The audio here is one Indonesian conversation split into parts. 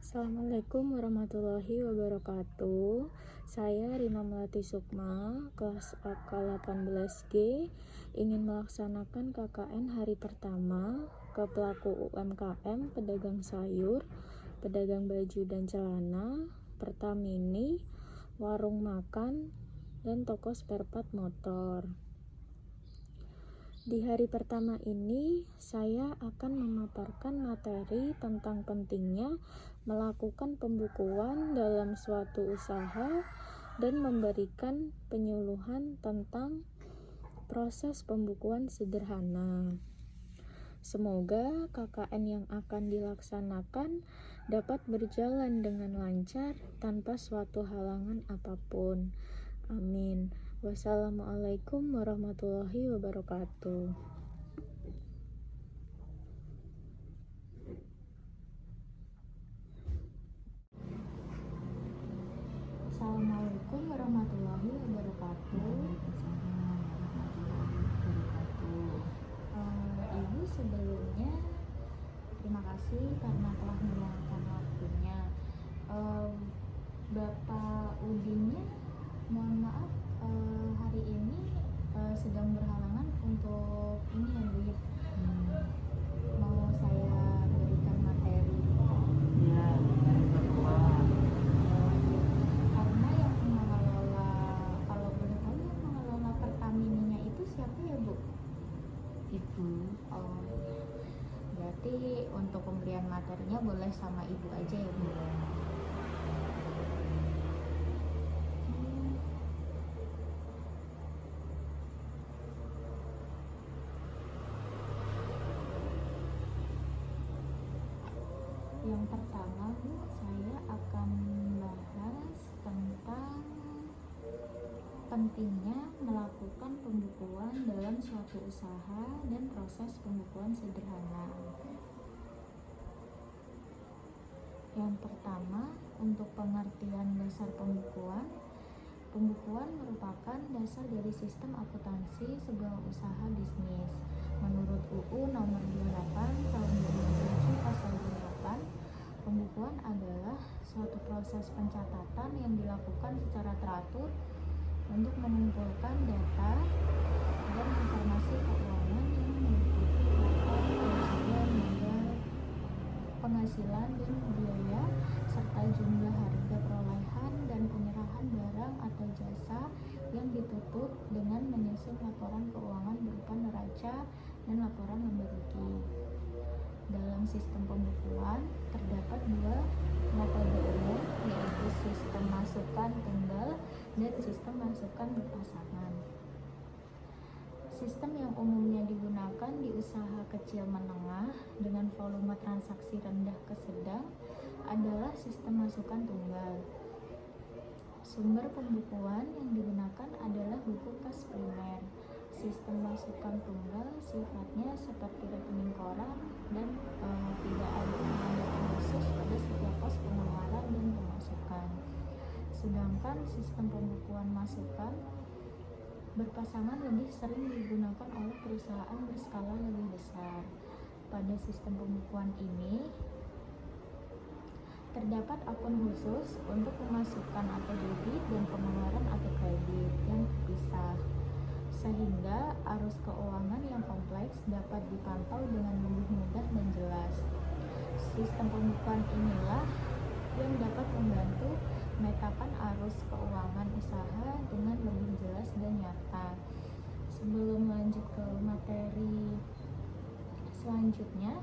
Assalamualaikum warahmatullahi wabarakatuh. Saya Rina Melati Sukma, kelas AK 18G, ingin melaksanakan KKN hari pertama ke pelaku UMKM, pedagang sayur, pedagang baju dan celana, Pertamini, warung makan, dan toko spare part motor. Di hari pertama ini, saya akan memaparkan materi tentang pentingnya melakukan pembukuan dalam suatu usaha dan memberikan penyuluhan tentang proses pembukuan sederhana. Semoga KKN yang akan dilaksanakan dapat berjalan dengan lancar tanpa suatu halangan apapun. Amin. Wassalamualaikum warahmatullahi wabarakatuh. Assalamualaikum warahmatullahi wabarakatuh. Ibu sebelumnya terima kasih karena telah meluangkan waktunya. Bapak Udinya, mohon maaf hari ini sedang berhalangan untuk ini ya Bu ya. Mau saya berikan materi. Ya, Karena yang mengelola, kalau boleh tahu yang mengelola Pertamininya itu siapa ya Bu? Ibu. Oh, berarti untuk pemberian materinya boleh sama Ibu aja ya Bu? Yang pertama Bu, saya akan membahas tentang pentingnya melakukan pembukuan dalam suatu usaha dan proses pembukuan sederhana. Yang pertama, untuk pengertian dasar pembukuan. Pembukuan merupakan dasar dari sistem akuntansi sebuah usaha bisnis. Menurut UU nomor 28 tahun 2007 pasal 28, pembukuan adalah suatu proses pencatatan yang dilakukan secara teratur untuk mengumpulkan data dan informasi keuangan yang meliputi modal, penghasilan dan biaya, serta jumlah harga perolehan dan penyerahan barang atau jasa yang ditutup dengan menyusun laporan keuangan berupa neraca dan laporan laba rugi. Dalam sistem pembukuan terdapat dua metode umum, yaitu sistem masukan tunggal dan sistem masukan berpasangan. Sistem yang umumnya digunakan di usaha kecil menengah dengan volume transaksi rendah ke sedang adalah sistem masukan tunggal. Sumber pembukuan yang digunakan adalah buku kas primer. Sistem masukan tunggal sifatnya seperti rekening koran dan tidak ada penandaan khusus pada setiap pos pengeluaran dan pemasukan. Sedangkan sistem pembukuan masukan berpasangan lebih sering digunakan oleh perusahaan berskala lebih besar. Pada sistem pembukuan ini terdapat akun khusus untuk pemasukan atau debit dan pengeluaran atau kredit yang terpisah, sehingga arus keuangan yang kompleks dapat dipantau dengan lebih mudah dan jelas. Sistem pembukuan inilah yang dapat membantu memetakan arus keuangan usaha dengan lebih jelas dan nyata. Sebelum lanjut ke materi selanjutnya,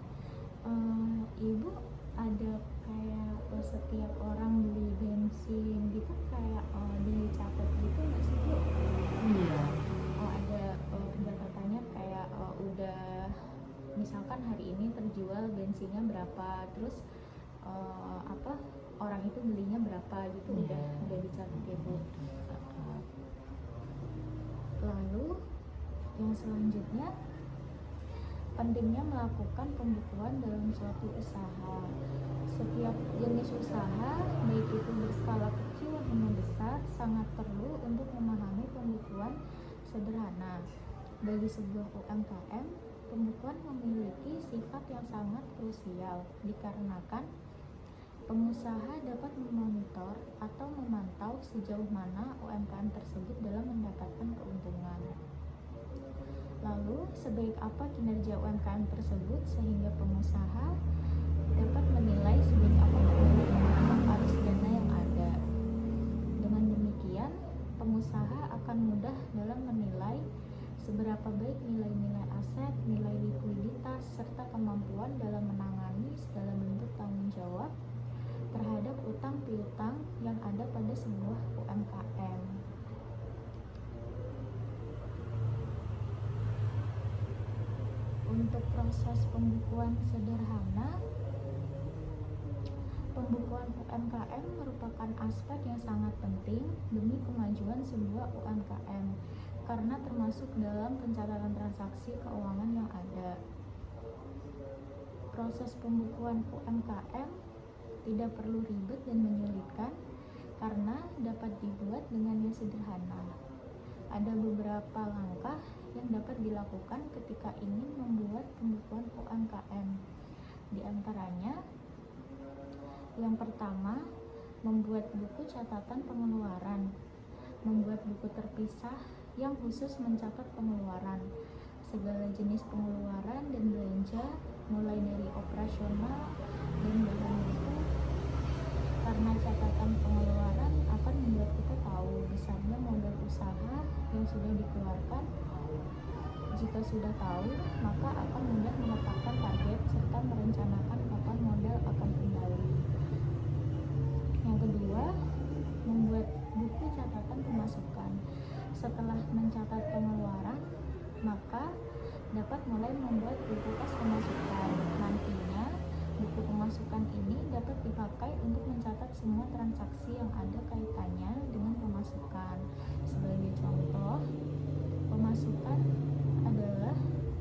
Ibu ada kayak setiap orang beli bensin gitu kayak dicatat gitu nggak sih Bu? Iya. Ada pencatatannya kayak udah misalkan hari ini terjual bensinnya berapa, terus orang itu belinya berapa gitu. Udah dicatat ya Bu. Lalu yang selanjutnya, pentingnya melakukan pembukuan dalam suatu usaha. Setiap jenis usaha, baik itu berskala kecil maupun besar, sangat perlu untuk memahami pembukuan sederhana. Bagi sebuah UMKM, pembukuan memiliki sifat yang sangat krusial dikarenakan Pengusaha dapat memonitor atau memantau sejauh mana UMKM tersebut dalam mendapatkan keuntungan. Lalu, sebaik apa kinerja UMKM tersebut sehingga pengusaha dapat menilai sebaik apa kemampuan arus dana yang ada. Dengan demikian, pengusaha akan mudah dalam menilai seberapa baik nilai-nilai aset, nilai likuiditas, serta kemampuan dalam menangani segala bentuk tanggung jawab terhadap utang piutang yang ada pada sebuah UMKM. Untuk proses pembukuan sederhana, pembukuan UMKM merupakan aspek yang sangat penting demi kemajuan sebuah UMKM karena termasuk dalam pencatatan transaksi keuangan yang ada. Proses pembukuan UMKM tidak perlu ribet dan menyulitkan karena dapat dibuat dengan yang sederhana. Ada beberapa langkah yang dapat dilakukan ketika ingin membuat pembukuan UMKM. Di antaranya, yang pertama, membuat buku catatan pengeluaran. Membuat buku terpisah yang khusus mencatat pengeluaran, segala jenis pengeluaran dan belanja, mulai dari operasional dan bahan buku. Karena catatan pengeluaran akan membuat kita tahu besarnya modal usaha yang sudah dikeluarkan. Jika sudah tahu, maka akan mudah menetapkan target serta merencanakan kapan modal akan kembali. Yang kedua, membuat buku catatan pemasukan. Setelah mencatat pengeluaran, maka dapat mulai membuat buku kas pemasukan. Nantinya, buku pemasukan ini dapat dipakai untuk mencatat semua transaksi yang ada kaitannya dengan pemasukan. Sebagai contoh, pemasukan adalah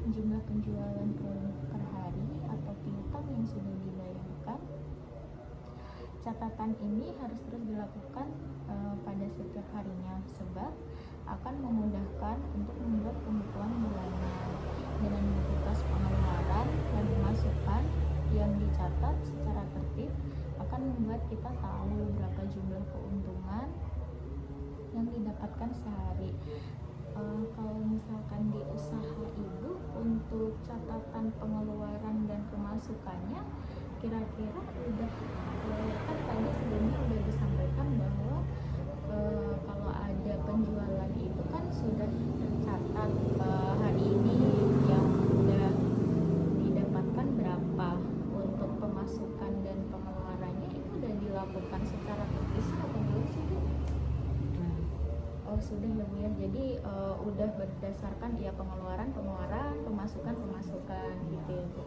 jumlah penjualan produk per hari atau piutang yang sudah dibayarkan. Catatan ini harus terus dilakukan pada setiap harinya sebab akan memudahkan untuk membuat pembukuan bulanan. Dengan buku kas pengeluaran dan pemasukan yang dicatat secara tertib akan membuat kita tahu berapa jumlah keuntungan yang didapatkan sehari. Kalau misalkan di usaha ibu, untuk catatan pengeluaran dan pemasukannya kira-kira udah kan tadi sebelumnya udah disampaikan bahwa kalau ada penjualan itu kan sudah tercatat hari ini yang udah didapatkan berapa. Untuk pemasukan dan pengeluarannya itu udah dilakukan secara terpisah atau belum sih Bu? Oh sudah ya Bu ya, jadi udah berdasarkan ya pengeluaran, pemasukan gitu ya Bu.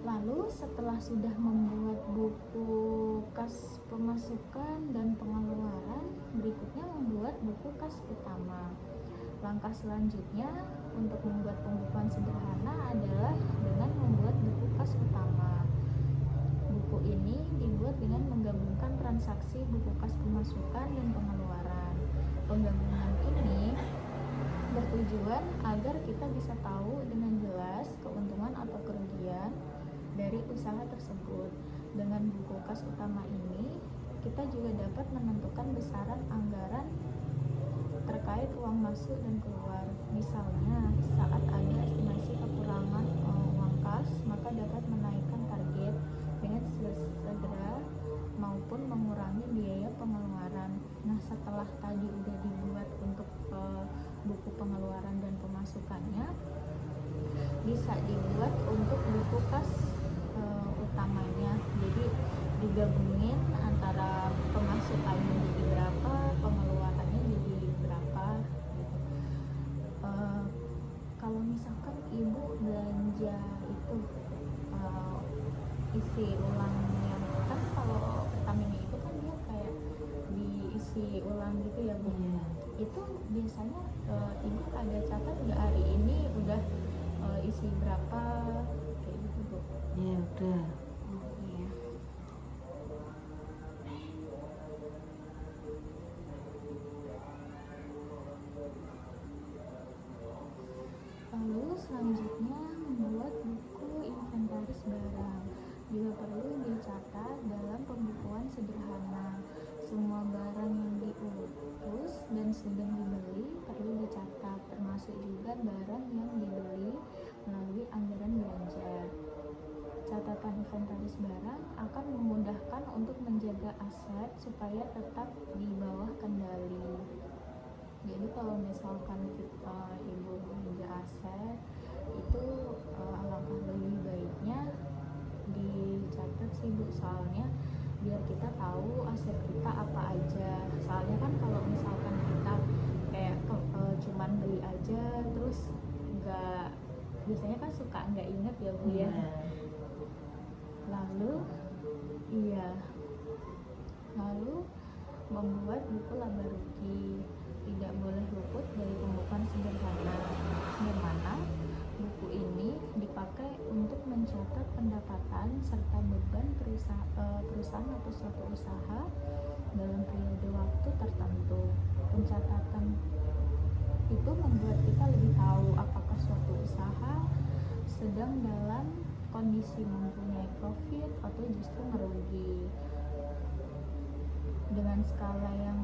Lalu setelah sudah membuat buku kas pemasukan dan pengeluaran, berikutnya membuat buku kas utama. Langkah selanjutnya untuk membuat pembukuan sederhana adalah dengan membuat buku kas utama. Buku ini dibuat dengan menggabungkan transaksi buku kas pemasukan dan pengeluaran. Penggabungan ini bertujuan agar kita bisa tahu dengan jelas keuntungan atau kerugian dari usaha tersebut. Dengan buku kas utama ini, kita juga dapat menentukan besaran anggaran terkait uang masuk dan keluar. Misalnya, saat ada estimasi kekurangan uang kas, maka dapat menaikkan target dengan segera maupun mengurangi biaya pengeluaran. Nah, setelah tadi udah dibuat untuk buku pengeluaran dan pemasukannya, bisa dibuat untuk buku kas utamanya. Jadi digabungin antara pemasukannya jadi berapa, pengeluarannya jadi berapa gitu. Kalau misalkan ibu belanja itu isi ulang yang kan kalau Pertamina itu kan dia kayak diisi ulang gitu ya Bu. Itu biasanya ibu ada catat nggak hari ini udah isi berapa kayak gitu Bu? Iya udah. Iya. Lalu selanjutnya membuat buku inventaris barang. Juga perlu dicatat dalam pembukuan sederhana. Semua barang yang diurus dan sudah dibeli perlu dicatat, termasuk juga barang yang dibeli melalui anggaran belanja. Catatan inventaris barang akan memudahkan untuk menjaga aset supaya tetap di bawah kendali. Jadi kalau misalkan kita ibu belanja aset itu alangkah lebih baiknya dicatat sih Bu, soalnya biar kita tahu aset kita apa aja. Soalnya kan kalau misalkan kita kayak cuman beli aja terus nggak, biasanya kan suka nggak inget ya Bu ya. Lalu membuat buku laba rugi tidak boleh luput dari pembukuan sederhana, di mana buku ini dipakai untuk mencatat pendapatan serta beban perusahaan atau suatu usaha dalam periode waktu tertentu. Pencatatan itu membuat kita lebih tahu apakah suatu usaha sedang dalam kondisi mempunyai profit atau justru merugi. Dengan skala yang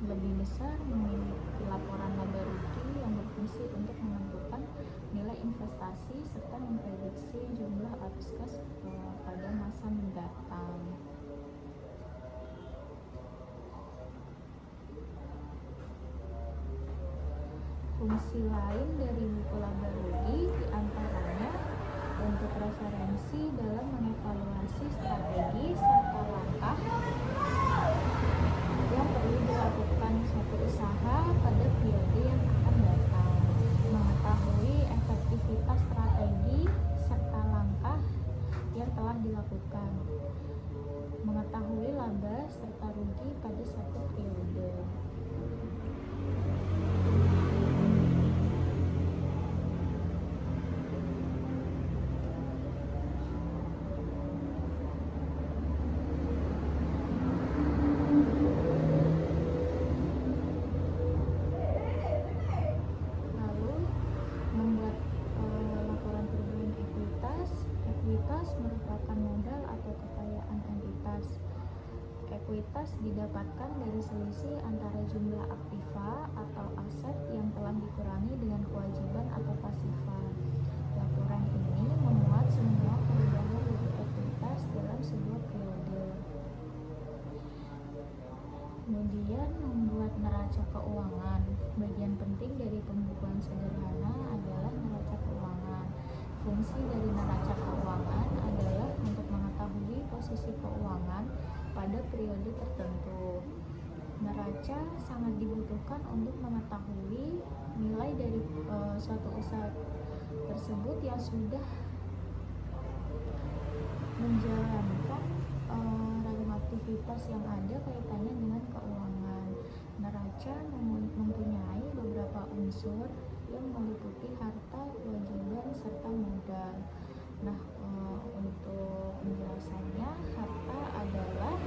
lebih besar, memiliki laporan laba rugi yang berfungsi untuk menentukan nilai investasi serta memprediksi jumlah arus kas pada masa mendatang. Fungsi lain dari buku laba rugi diantaranya untuk referensi dalam mengevaluasi strategi serta langkah yang perlu dilakukan suatu usaha pada periode yang akan datang, mengetahui efektivitas strategi serta langkah yang telah dilakukan, mengetahui laba serta rugi pada satu periode. Merupakan modal atau kekayaan entitas. Ekuitas didapatkan dari selisih antara jumlah aktiva atau aset yang telah dikurangi dengan kewajiban atau pasifa. Laporan ini memuat semua perubahan dari ekuitas dalam sebuah periode. Kemudian membuat neraca keuangan. Bagian penting dari pembukuan sederhana adalah neraca keuangan. Fungsi dari neraca keuangan adalah untuk mengetahui posisi keuangan pada periode tertentu. Neraca sangat dibutuhkan untuk mengetahui nilai dari suatu usaha tersebut yang sudah menjalankan ragam aktivitas yang ada kaitannya dengan keuangan. Neraca mempunyai beberapa unsur yang meliputi harta, kewajiban, serta modal. Nah, untuk penjelasannya, harta adalah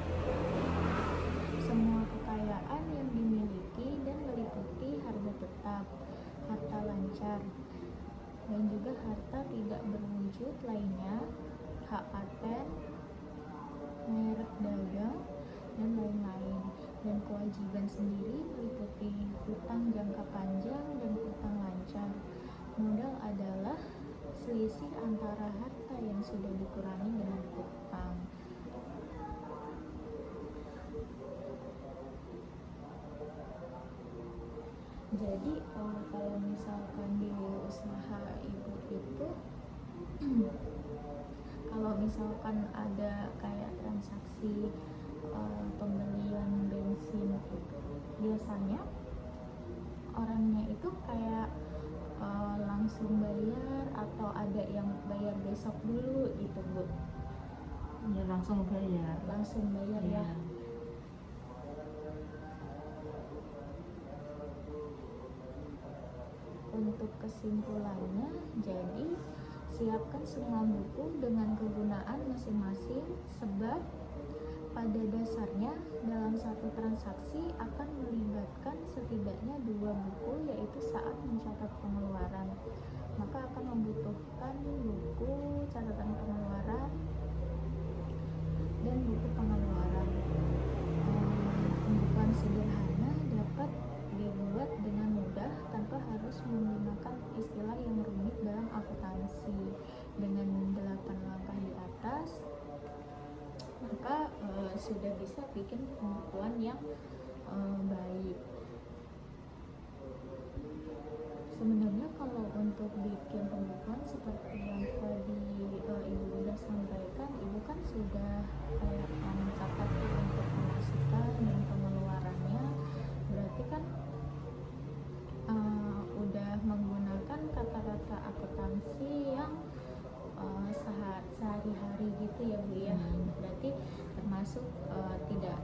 semua kekayaan yang dimiliki dan meliputi harga tetap, harta lancar, dan juga harta tidak berwujud lainnya, hak paten, merek dagang, dan lain-lain. Dan kewajiban sendiri meliputi hutang jangka panjang dan hutang lancar. Modal adalah selisih antara harta yang sudah dikurangi dengan hutang. Jadi kalau misalkan di usaha ibu itu kalau misalkan ada kayak transaksi pembelian bensin itu, biasanya orangnya itu kayak langsung bayar atau ada yang bayar besok dulu gitu Bu? Ya langsung bayar. Langsung bayar ya. Untuk kesimpulannya, jadi siapkan semua buku dengan kegunaan masing-masing, sebab pada dasarnya dalam satu transaksi akan melibatkan setidaknya 2 buku, yaitu saat mencatat pengeluaran. sudah bisa bikin pembukuan yang baik. Sebenarnya kalau untuk bikin pembukuan seperti yang tadi ibu udah sampaikan, ibu kan sudah kayak mencatat untuk pemasukan dan pengeluarannya, berarti kan udah menggunakan kata-kata akuntansi yang sehari-hari gitu ya Bu ya. Berarti termasuk tidak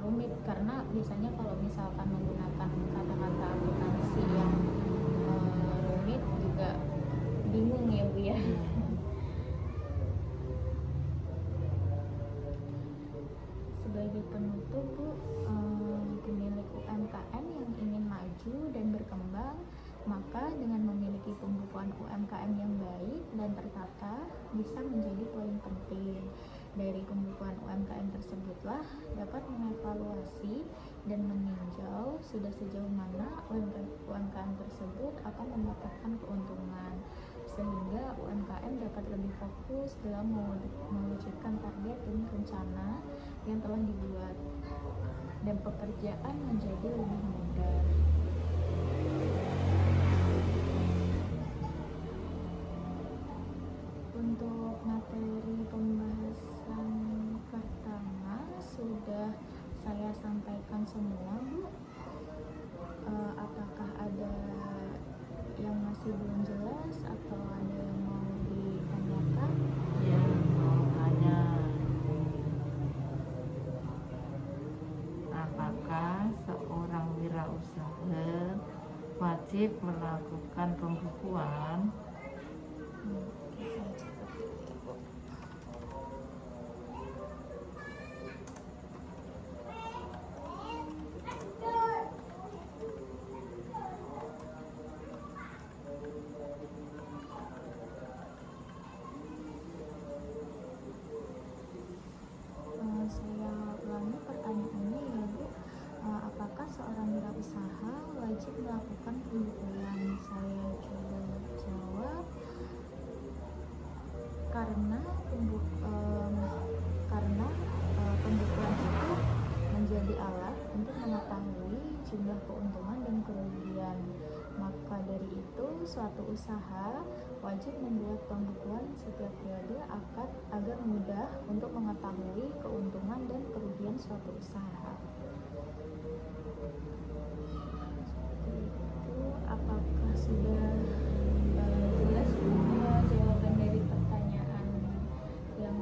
rumit, karena biasanya kalau misalkan menggunakan kata-kata akuntansi yang rumit juga bingung ya Bu ya. Sebagai penutup Bu, pemilik UMKM yang ingin maju dan berkembang, maka dengan memiliki pembukuan UMKM yang baik dan tertata bisa menjadi poin penting. Dari pembukuan UMKM tersebutlah dapat mengevaluasi dan meninjau sudah sejauh mana UMKM tersebut akan mendapatkan keuntungan, sehingga UMKM dapat lebih fokus dalam mewujudkan target dan rencana yang telah dibuat, dan pekerjaan menjadi lebih mudah. Untuk materi pembahasan pertama sudah saya sampaikan semua Bu. Apakah ada yang masih belum jelas atau ada yang mau ditanyakan? Ya, mau tanya, apakah seorang wirausaha wajib melakukan pembukuan? Saya catat dulu, Bu. Saya ulangi pertanyaannya ya Bu. Apakah seorang wirausaha wajib melakukan pembukuan? Saya coba jawab, karena pembukuan itu menjadi alat untuk mengetahui jumlah keuntungan dan kerugian. Maka dari itu, suatu usaha wajib membuat pembukuan setiap periode agar mudah untuk mengetahui keuntungan dan kerugian suatu usaha. Itu apakah sudah jelas jawaban dari pertanyaan yang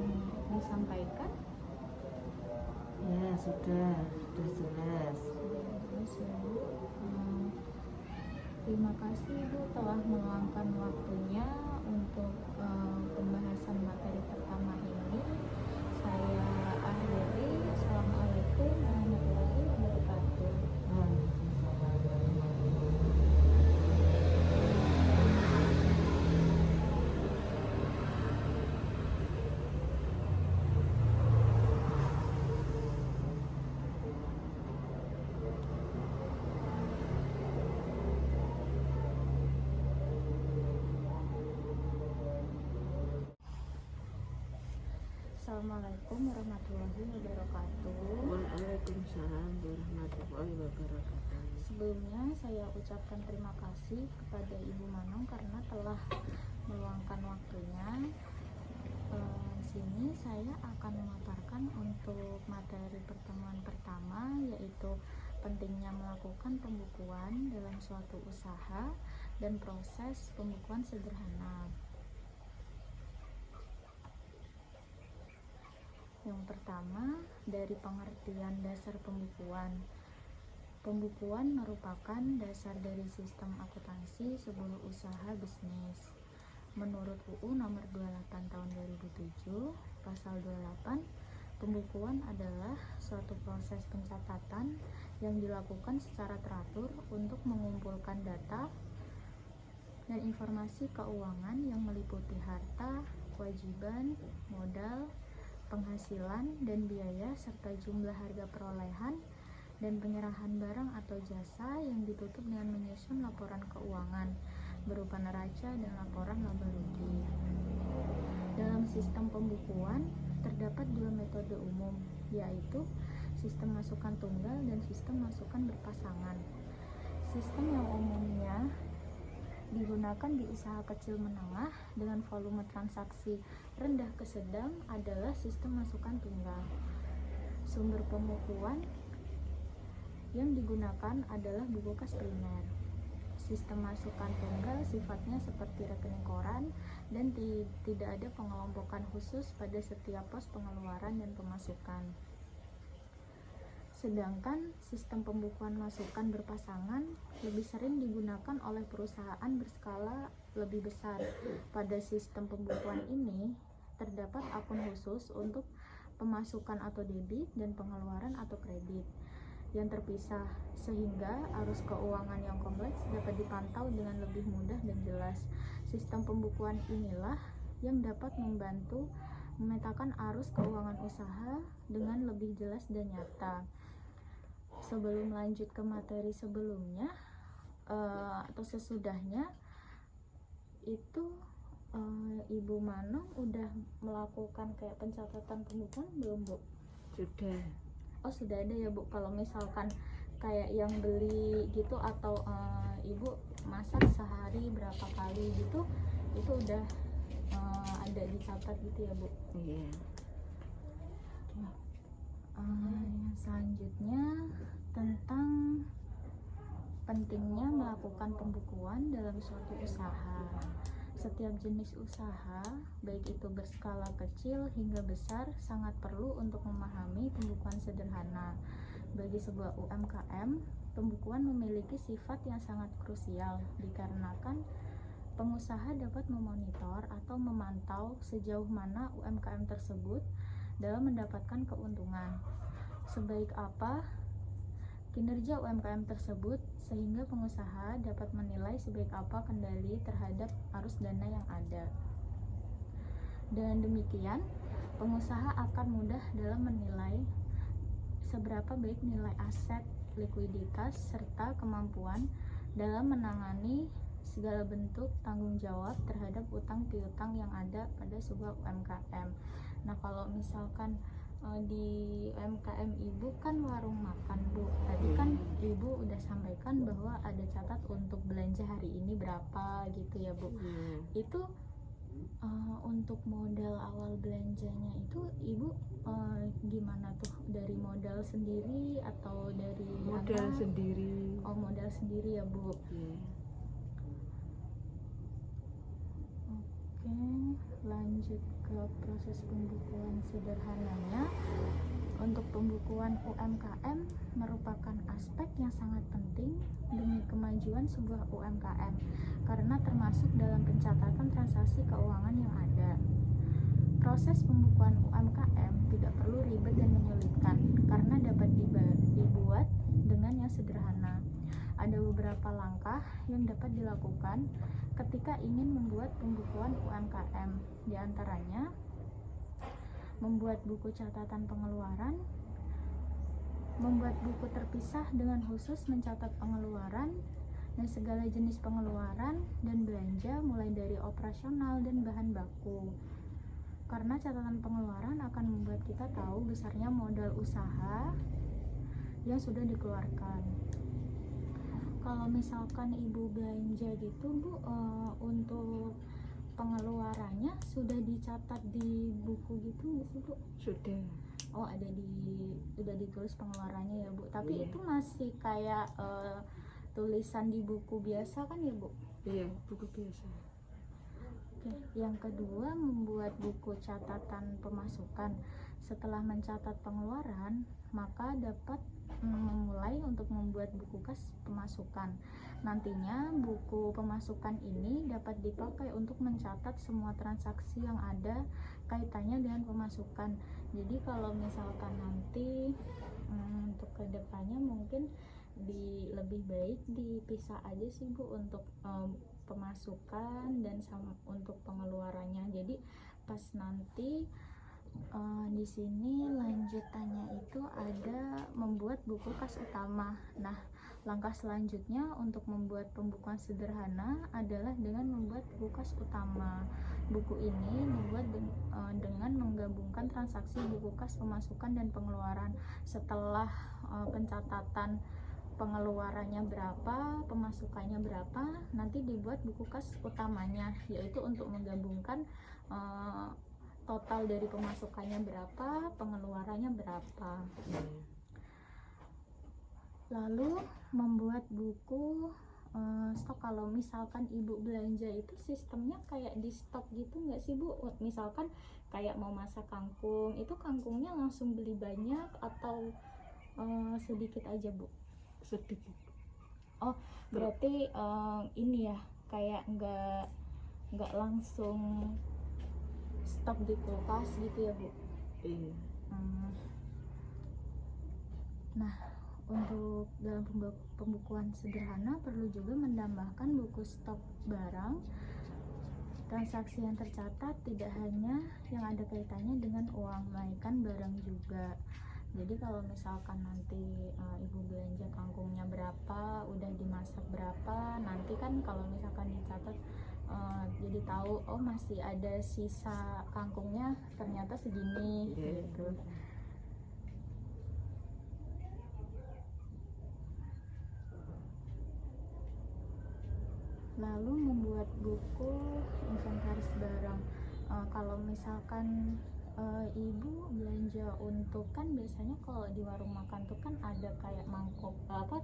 disampaikan? Ya, sudah jelas. Sudah jelas ya Bu. Terima kasih Bu telah meluangkan waktunya untuk pembahasan materi pertama ini. Saya akhiri. Assalamualaikum warahmatullahi wabarakatuh. Assalamualaikum warahmatullahi wabarakatuh. Waalaikumsalam warahmatullahi wabarakatuh. Sebelumnya saya ucapkan terima kasih kepada Ibu Manong karena telah meluangkan waktunya. Di sini saya akan memaparkan untuk materi pertemuan pertama, yaitu pentingnya melakukan pembukuan dalam suatu usaha dan proses pembukuan sederhana. Yang pertama, dari pengertian dasar pembukuan. Pembukuan merupakan dasar dari sistem akuntansi sebuah usaha bisnis. Menurut UU nomor 28 tahun 2007, pasal 28, pembukuan adalah suatu proses pencatatan yang dilakukan secara teratur untuk mengumpulkan data dan informasi keuangan yang meliputi harta, kewajiban, modal, penghasilan dan biaya, serta jumlah harga perolehan dan penyerahan barang atau jasa yang ditutup dengan menyusun laporan keuangan berupa neraca dan laporan laba rugi. Dalam sistem pembukuan, terdapat dua metode umum, yaitu sistem masukan tunggal dan sistem masukan berpasangan. Sistem yang umumnya digunakan di usaha kecil menengah dengan volume transaksi rendah ke sedang adalah sistem masukan tunggal. Sumber pembukuan yang digunakan adalah buku kas primer. Sistem masukan tunggal sifatnya seperti rekening koran dan tidak ada pengelompokan khusus pada setiap pos pengeluaran dan pemasukan. Sedangkan sistem pembukuan masukan berpasangan lebih sering digunakan oleh perusahaan berskala lebih besar. Pada sistem pembukuan ini terdapat akun khusus untuk pemasukan atau debit dan pengeluaran atau kredit yang terpisah, sehingga arus keuangan yang kompleks dapat dipantau dengan lebih mudah dan jelas. Sistem pembukuan inilah yang dapat membantu memetakan arus keuangan usaha dengan lebih jelas dan nyata. Sebelum lanjut ke materi sebelumnya atau sesudahnya itu, Ibu Manong udah melakukan kayak pencatatan pembukuan belum, Bu? Sudah. Oh, sudah ada ya, Bu. Kalau misalkan kayak yang beli gitu atau Ibu masak sehari berapa kali gitu, itu udah ada dicatat gitu ya, Bu? Iya. Yang selanjutnya tentang pentingnya melakukan pembukuan dalam suatu usaha. Setiap jenis usaha, baik itu berskala kecil hingga besar, sangat perlu untuk memahami pembukuan sederhana. Bagi sebuah UMKM, pembukuan memiliki sifat yang sangat krusial dikarenakan pengusaha dapat memonitor atau memantau sejauh mana UMKM tersebut dalam mendapatkan keuntungan, sebaik apa kinerja UMKM tersebut, sehingga pengusaha dapat menilai sebaik apa kendali terhadap arus dana yang ada. Dengan demikian, pengusaha akan mudah dalam menilai seberapa baik nilai aset, likuiditas, serta kemampuan dalam menangani segala bentuk tanggung jawab terhadap utang piutang yang ada pada sebuah UMKM. Nah, kalau misalkan di UMKM Ibu kan warung makan, Bu. Tadi kan Ibu udah sampaikan bahwa ada catat untuk belanja hari ini berapa gitu ya, Bu. Itu untuk modal awal belanjanya itu Ibu gimana tuh? Dari modal sendiri atau dari Modal anak? sendiri. Oh, modal sendiri ya, Bu. Iya. Oke, lanjut ke proses pembukuan sederhananya. Untuk pembukuan UMKM merupakan aspek yang sangat penting demi kemajuan sebuah UMKM karena termasuk dalam pencatatan transaksi keuangan yang ada. Proses pembukuan UMKM tidak perlu ribet dan menyulitkan karena dapat dibuat dengan yang sederhana. Ada beberapa langkah yang dapat dilakukan ketika ingin membuat pembukuan UMKM. Di antaranya, membuat buku catatan pengeluaran, membuat buku terpisah dengan khusus mencatat pengeluaran dan segala jenis pengeluaran dan belanja mulai dari operasional dan bahan baku. Karena catatan pengeluaran akan membuat kita tahu besarnya modal usaha yang sudah dikeluarkan. Kalau misalkan Ibu belanja gitu, Bu, untuk pengeluarannya sudah dicatat di buku gitu nggak sih, Bu? Sudah. Oh, udah ditulis pengeluarannya ya, Bu. Tapi Iya. itu masih kayak tulisan di buku biasa kan ya, Bu? Iya, buku biasa. Oke. Yang kedua, membuat buku catatan pemasukan. Setelah mencatat pengeluaran, maka dapat memulai untuk membuat buku kas pemasukan. Nantinya buku pemasukan ini dapat dipakai untuk mencatat semua transaksi yang ada kaitannya dengan pemasukan. Jadi kalau misalkan nanti untuk kedepannya mungkin lebih baik dipisah aja sih, Bu, untuk pemasukan dan untuk pengeluarannya. Jadi pas nanti di sini lanjutannya itu ada membuat buku kas utama. Nah, Langkah selanjutnya untuk membuat pembukuan sederhana adalah dengan membuat buku kas utama. Buku ini dibuat dengan menggabungkan transaksi buku kas pemasukan dan pengeluaran. Setelah pencatatan pengeluarannya berapa, pemasukannya berapa, nanti dibuat buku kas utamanya, yaitu untuk menggabungkan total dari pemasukannya berapa, pengeluarannya berapa. Lalu membuat buku stok. Kalau misalkan ibu belanja itu sistemnya kayak di stok gitu nggak sih bu? Misalkan kayak mau masak kangkung, itu kangkungnya langsung beli banyak atau sedikit aja bu? Sedikit. Oh berarti ini ya kayak nggak langsung stok di kulkas gitu ya bu? Iya. Nah, untuk dalam pembukuan sederhana perlu juga menambahkan buku stok barang. Transaksi yang tercatat tidak hanya yang ada kaitannya dengan uang, melainkan barang juga. Jadi kalau misalkan nanti ibu belanja kangkungnya berapa, udah dimasak berapa, nanti kan kalau misalkan dicatat jadi tahu oh masih ada sisa kangkungnya ternyata segini gitu. Lalu membuat buku inventaris barang. Kalau misalkan ibu belanja untuk, kan biasanya kalau di warung makan tuh kan ada kayak mangkok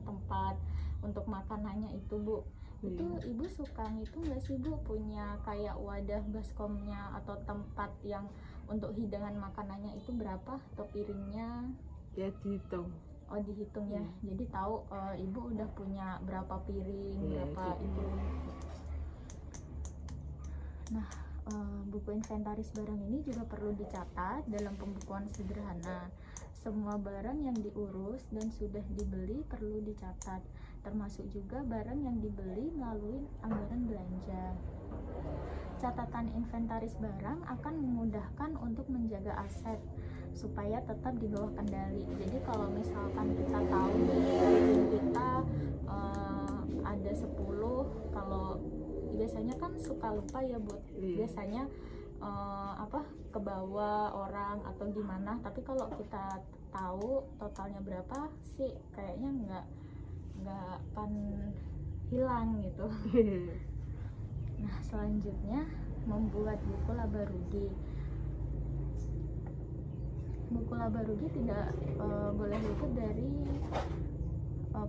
tempat untuk makanannya itu bu. Itu ibu suka ngitung nggak sih bu, punya kayak wadah baskomnya atau tempat yang untuk hidangan makanannya itu berapa atau piringnya? Ya dihitung. Oh dihitung ya, jadi tahu ibu udah punya berapa piring, berapa gitu. itu. Nah, buku inventaris barang ini juga perlu dicatat dalam pembukuan sederhana. Semua barang yang diurus dan sudah dibeli perlu dicatat, termasuk juga barang yang dibeli melalui anggaran belanja. Catatan inventaris barang akan memudahkan untuk menjaga aset supaya tetap di bawah kendali. Jadi kalau misalkan kita tahu kita ada 10, kalau biasanya kan suka lupa ya bu, biasanya ke bawah orang atau gimana, tapi kalau kita tahu totalnya berapa sih kayaknya nggak akan hilang gitu. Nah selanjutnya membuat buku laba rugi. Buku laba rugi tidak boleh luput dari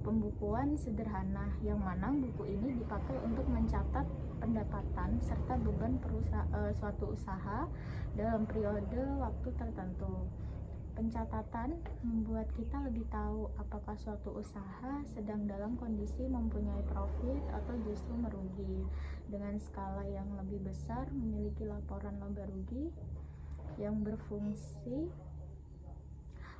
pembukuan sederhana, yang mana buku ini dipakai untuk mencatat pendapatan serta beban suatu usaha dalam periode waktu tertentu. Pencatatan membuat kita lebih tahu apakah suatu usaha sedang dalam kondisi mempunyai profit atau justru merugi. Dengan skala yang lebih besar, memiliki laporan laba rugi yang berfungsi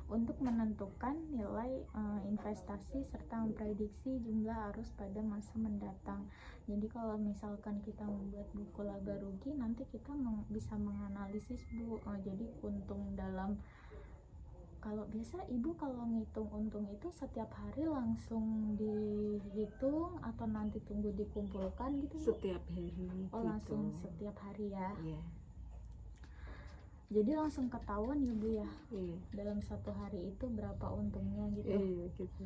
untuk menentukan nilai investasi serta memprediksi jumlah arus pada masa mendatang. Jadi kalau misalkan kita membuat buku laba rugi, nanti kita bisa menganalisis bu, jadi untung dalam, kalau biasa ibu kalau ngitung untung itu setiap hari langsung dihitung atau nanti tunggu dikumpulkan gitu bu? Setiap hari. Oh langsung setiap hari ya? Iya. Jadi langsung ketahuan ya bu ya, Iya. dalam satu hari itu berapa untungnya gitu. Iya gitu.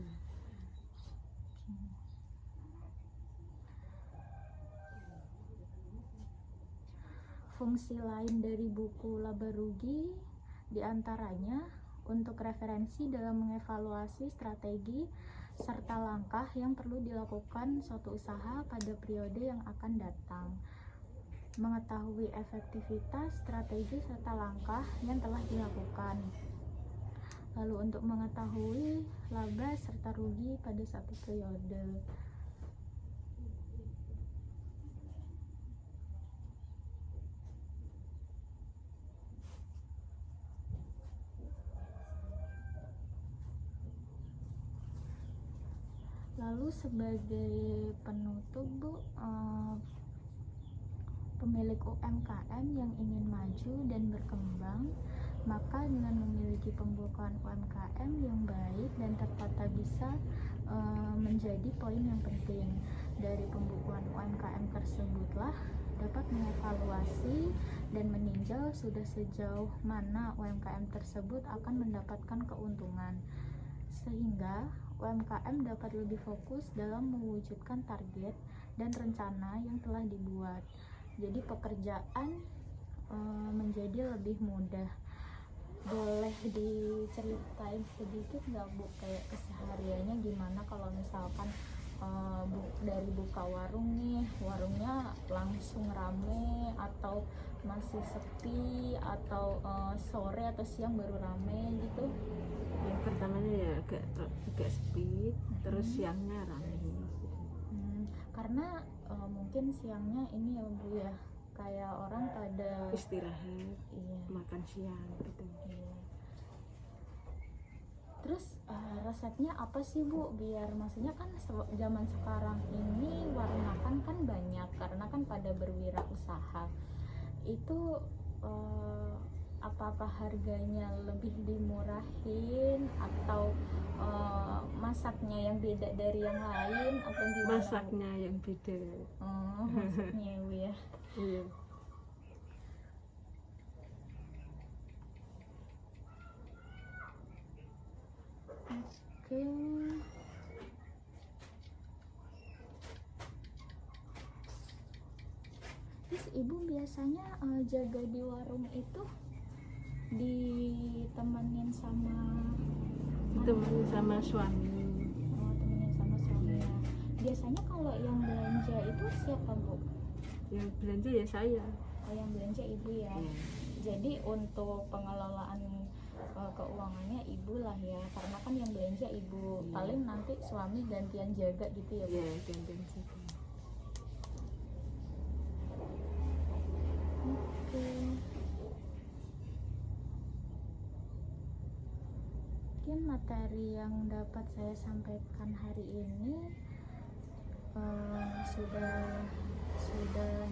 Fungsi lain dari buku laba rugi diantaranya untuk referensi dalam mengevaluasi strategi serta langkah yang perlu dilakukan suatu usaha pada periode yang akan datang, mengetahui efektivitas strategi serta langkah yang telah dilakukan, lalu untuk mengetahui laba serta rugi pada satu periode. Lalu sebagai penutup bu, pemilik UMKM yang ingin maju dan berkembang Maka dengan memiliki pembukaan UMKM yang baik dan tertata bisa menjadi poin yang penting. Dari pembukuan UMKM tersebutlah dapat mengevaluasi dan meninjau sudah sejauh mana UMKM tersebut akan mendapatkan keuntungan, sehingga UMKM dapat lebih fokus dalam mewujudkan target dan rencana yang telah dibuat. Jadi pekerjaan menjadi lebih mudah. Boleh diceritain sedikit nggak Bu, kayak kesehariannya gimana kalau misalkan dari buka warung nih, warungnya langsung rame atau masih sepi, atau sore atau siang baru rame gitu? Yang pertamanya ya agak sepi, terus siangnya ramai. Karena mungkin siangnya ini ya Bu ya, kayak orang pada Istirahat, iya. makan siang gitu. Iya. Terus resepnya apa sih Bu, biar maksudnya kan zaman sekarang ini warung makan kan banyak karena kan pada berwirausaha itu, apakah harganya lebih dimurahin atau masaknya yang beda dari yang lain atau gimana Bu? Masaknya yang beda. Masaknya ya Bu ya. Iya. Oke. Terus Ibu biasanya jaga di warung itu ditemenin sama Ditemenin sama suami. temenin sama suaminya. Biasanya kalau yang belanja itu siapa Bu? Yang belanja ya saya. Oh, yang belanja Ibu ya. Iya. Jadi untuk pengelolaan keuangannya Ibu lah ya, karena kan yang belanja Ibu. Iya. Paling nanti suami gantian jaga gitu ya Bu. Iya, gantian juga. Oke. Mungkin materi yang dapat saya sampaikan hari ini sudah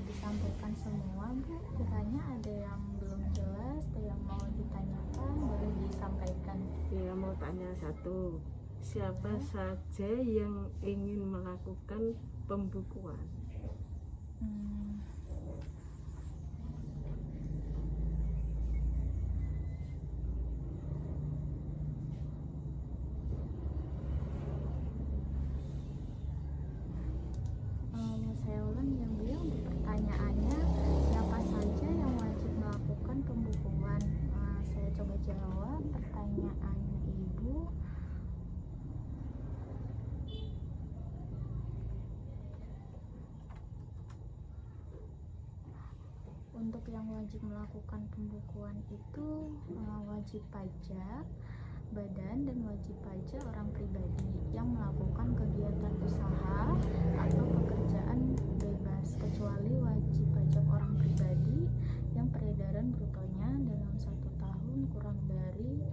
disampaikan semua Bu. Kiranya ada yang belum jelas atau yang mau ditanyakan, boleh disampaikan. Ya, mau tanya satu. Siapa saja yang ingin melakukan pembukuan? Saya ulang ya Bu ya, untuk pertanyaannya siapa saja yang wajib melakukan pembukuan. Saya coba jawab pertanyaannya Ibu. Untuk yang wajib melakukan pembukuan itu wajib pajak badan dan wajib pajak orang pribadi yang melakukan kegiatan usaha atau pekerjaan bebas, kecuali wajib pajak orang pribadi yang peredaran brutonya dalam 1 tahun kurang dari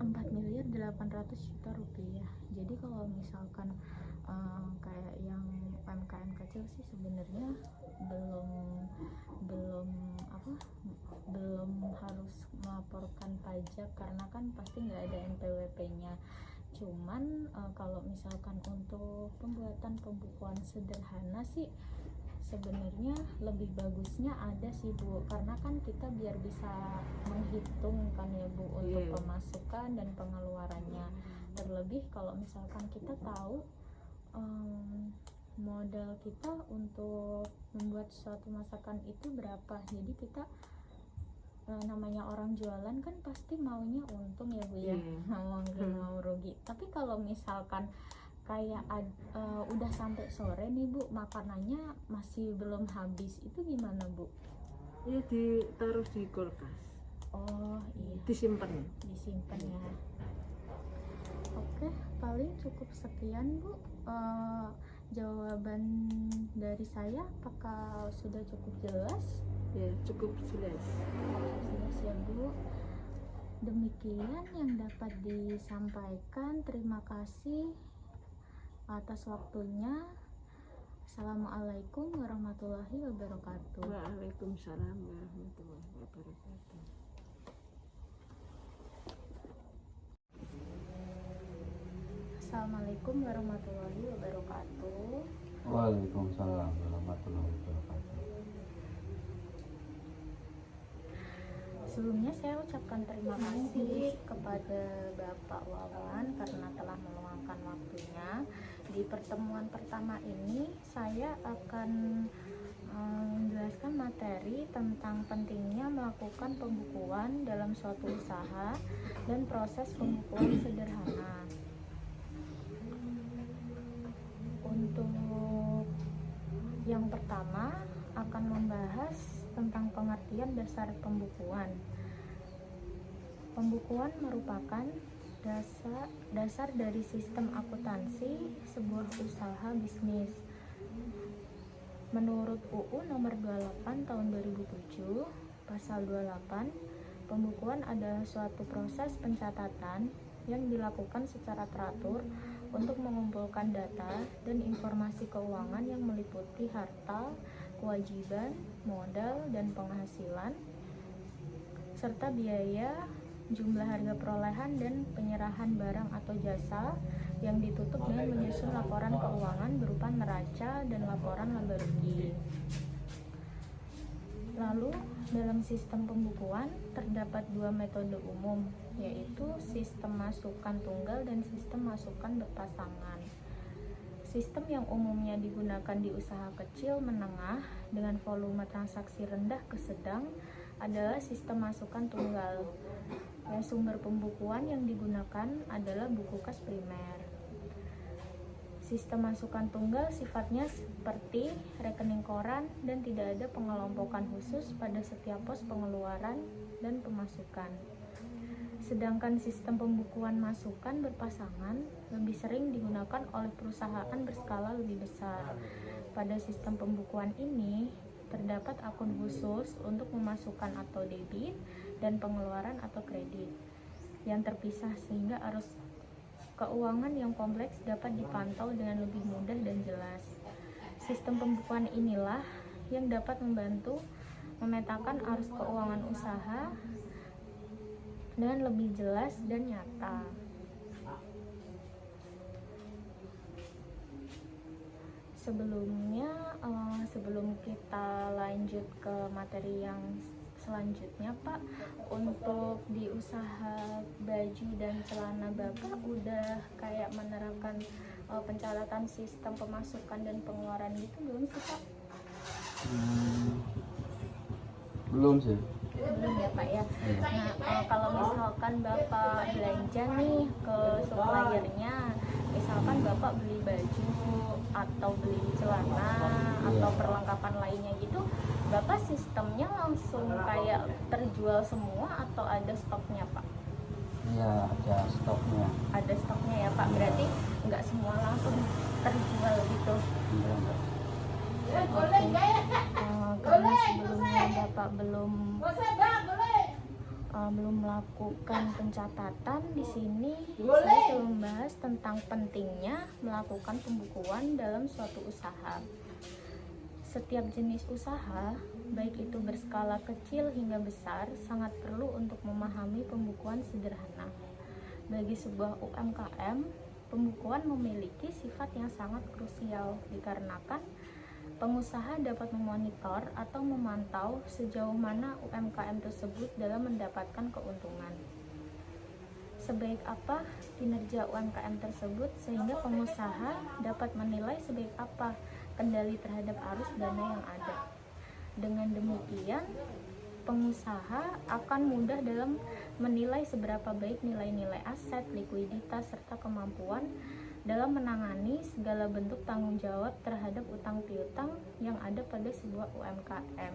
4.800.000.000 rupiah. Jadi kalau misalkan kayak yang UMKM kecil sih sebenarnya belum harus melaporkan pajak karena kan pasti nggak ada NPWP-nya. Cuman kalau misalkan untuk pembuatan pembukuan sederhana sih sebenarnya lebih bagusnya ada sih Bu, karena kan kita biar bisa menghitung kan ya Bu untuk pemasukan dan pengeluarannya. Terlebih kalau misalkan kita tahu modal kita untuk membuat suatu masakan itu berapa, jadi kita namanya orang jualan kan pasti maunya untung ya Bu ya, mau rugi. Tapi kalau misalkan kayak udah sampai sore nih Bu, makanannya masih belum habis, itu gimana Bu? Ya ditaruh di kulkas. Oh iya, Disimpan ya. Oke, paling cukup sekian Bu. Jawaban dari saya apakah sudah cukup jelas? Ya, cukup jelas. Jelas ya Bu. Demikian yang dapat disampaikan. Terima kasih atas waktunya. Assalamualaikum warahmatullahi wabarakatuh. Waalaikumsalam warahmatullahi wabarakatuh. Assalamualaikum warahmatullahi wabarakatuh. Waalaikumsalam warahmatullahi wabarakatuh. Sebelumnya saya ucapkan terima kasih kepada Bapak Wawan karena telah meluangkan waktunya. Di pertemuan pertama ini saya akan menjelaskan materi tentang pentingnya melakukan pembukuan dalam suatu usaha dan proses pembukuan sederhana. Untuk yang pertama akan membahas tentang pengertian dasar pembukuan. Pembukuan merupakan dasar dari sistem akuntansi sebuah usaha bisnis. Menurut UU nomor 28 tahun 2007, pasal 28, pembukuan adalah suatu proses pencatatan yang dilakukan secara teratur untuk mengumpulkan data dan informasi keuangan yang meliputi harta, kewajiban, modal, dan penghasilan, serta biaya, jumlah harga perolehan, dan penyerahan barang atau jasa yang ditutup dengan menyusun laporan keuangan berupa neraca dan laporan laba rugi. Lalu, dalam sistem pembukuan terdapat dua metode umum, yaitu sistem masukan tunggal dan sistem masukan berpasangan. Sistem yang umumnya digunakan di usaha kecil menengah dengan volume transaksi rendah ke sedang adalah sistem masukan tunggal. Dan sumber pembukuan yang digunakan adalah buku kas primer. Sistem masukan tunggal sifatnya seperti rekening koran dan tidak ada pengelompokan khusus pada setiap pos pengeluaran dan pemasukan. Sedangkan sistem pembukuan masukan berpasangan lebih sering digunakan oleh perusahaan berskala lebih besar. Pada sistem pembukuan ini terdapat akun khusus untuk memasukkan atau debit dan pengeluaran atau kredit yang terpisah sehingga arus keuangan yang kompleks dapat dipantau dengan lebih mudah dan jelas. Sistem pembukuan inilah yang dapat membantu memetakan arus keuangan usaha dengan lebih jelas dan nyata. Sebelum kita lanjut ke materi yang selanjutnya, Pak, untuk di usaha baju dan celana Bapak udah kayak menerapkan pencatatan sistem pemasukan dan pengeluaran gitu belum sih, Pak? Belum sih. Belum ya, Pak ya. Nah, kalau misalkan Bapak belanja nih ke suppliernya, misalkan Bapak beli baju atau beli celana atau perlengkapan lainnya gitu, Bapak sistemnya langsung kayak terjual semua atau ada stoknya, Pak? Iya, ada stoknya. Ada stoknya ya, Pak. Berarti nggak semua langsung terjual gitu. Iya, enggak. Karena sebelumnya Bapak belum melakukan pencatatan, di sini saya akan membahas tentang pentingnya melakukan pembukuan dalam suatu usaha. Setiap jenis usaha, baik itu berskala kecil hingga besar, sangat perlu untuk memahami pembukuan sederhana. Bagi sebuah UMKM, pembukuan memiliki sifat yang sangat krusial dikarenakan pengusaha dapat memonitor atau memantau sejauh mana UMKM tersebut dalam mendapatkan keuntungan. Sebaik apa kinerja UMKM tersebut sehingga pengusaha dapat menilai sebaik apa kendali terhadap arus dana yang ada. Dengan demikian, pengusaha akan mudah dalam menilai seberapa baik nilai-nilai aset, likuiditas, serta kemampuan dalam menangani segala bentuk tanggung jawab terhadap utang piutang yang ada pada sebuah UMKM.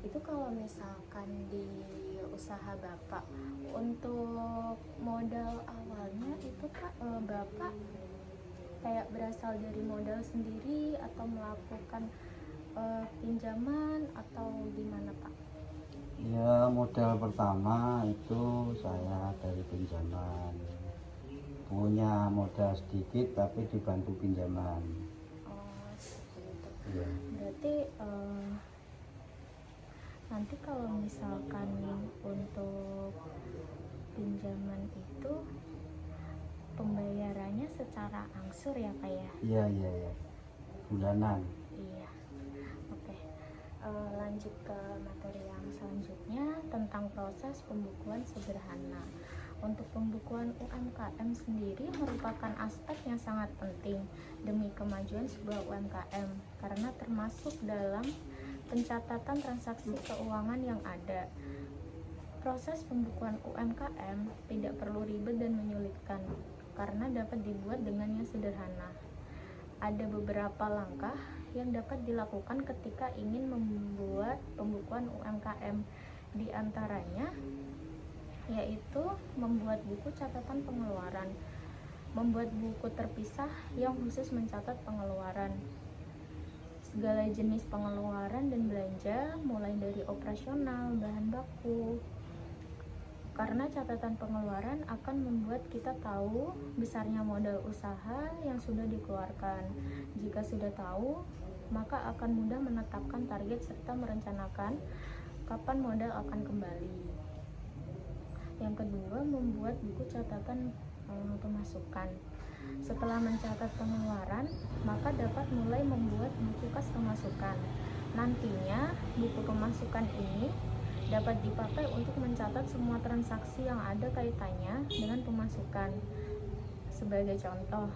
Itu kalau misalkan di usaha Bapak, untuk modal awalnya itu Pak, Bapak kayak berasal dari modal sendiri atau melakukan pinjaman atau gimana, Pak? Ya, modal pertama itu saya dari pinjaman. Punya modal sedikit tapi dibantu pinjaman. Oh, seperti itu. Iya. Berarti nanti kalau misalkan untuk pinjaman itu pembayarannya secara angsur ya Pak ya? Iya, iya, iya. Bulanan. Iya. Oke. Lanjut ke materi yang selanjutnya tentang proses pembukuan sederhana. Untuk pembukuan UMKM sendiri merupakan aspek yang sangat penting demi kemajuan sebuah UMKM karena termasuk dalam pencatatan transaksi keuangan yang ada. Proses pembukuan UMKM tidak perlu ribet dan menyulitkan karena dapat dibuat dengan yang sederhana. Ada beberapa langkah yang dapat dilakukan ketika ingin membuat pembukuan UMKM. Di antaranya yaitu membuat buku catatan pengeluaran, membuat buku terpisah yang khusus mencatat pengeluaran, segala jenis pengeluaran dan belanja mulai dari operasional, bahan baku. Karena catatan pengeluaran akan membuat kita tahu besarnya modal usaha yang sudah dikeluarkan. Jika sudah tahu, maka akan mudah menetapkan target serta merencanakan kapan modal akan kembali. Yang kedua, membuat buku catatan pemasukan. Setelah mencatat pengeluaran, maka dapat mulai membuat buku kas pemasukan. Nantinya, buku pemasukan ini dapat dipakai untuk mencatat semua transaksi yang ada kaitannya dengan pemasukan. Sebagai contoh,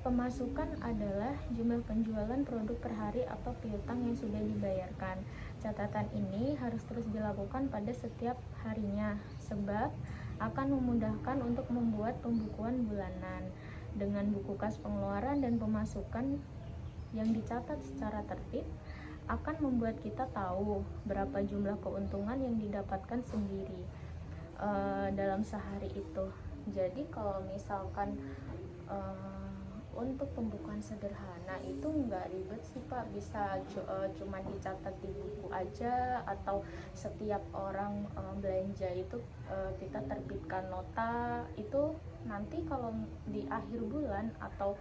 pemasukan adalah jumlah penjualan produk per hari atau piutang yang sudah dibayarkan. Catatan ini harus terus dilakukan pada setiap harinya, sebab akan memudahkan untuk membuat pembukuan bulanan. Dengan buku kas pengeluaran dan pemasukan yang dicatat secara tertib, akan membuat kita tahu berapa jumlah keuntungan yang didapatkan sendiri dalam sehari itu. Jadi kalau misalkan untuk pembukuan sederhana itu nggak ribet sih Pak, bisa cuma dicatat di buku aja, atau setiap orang belanja itu kita terbitkan nota. Itu nanti kalau di akhir bulan atau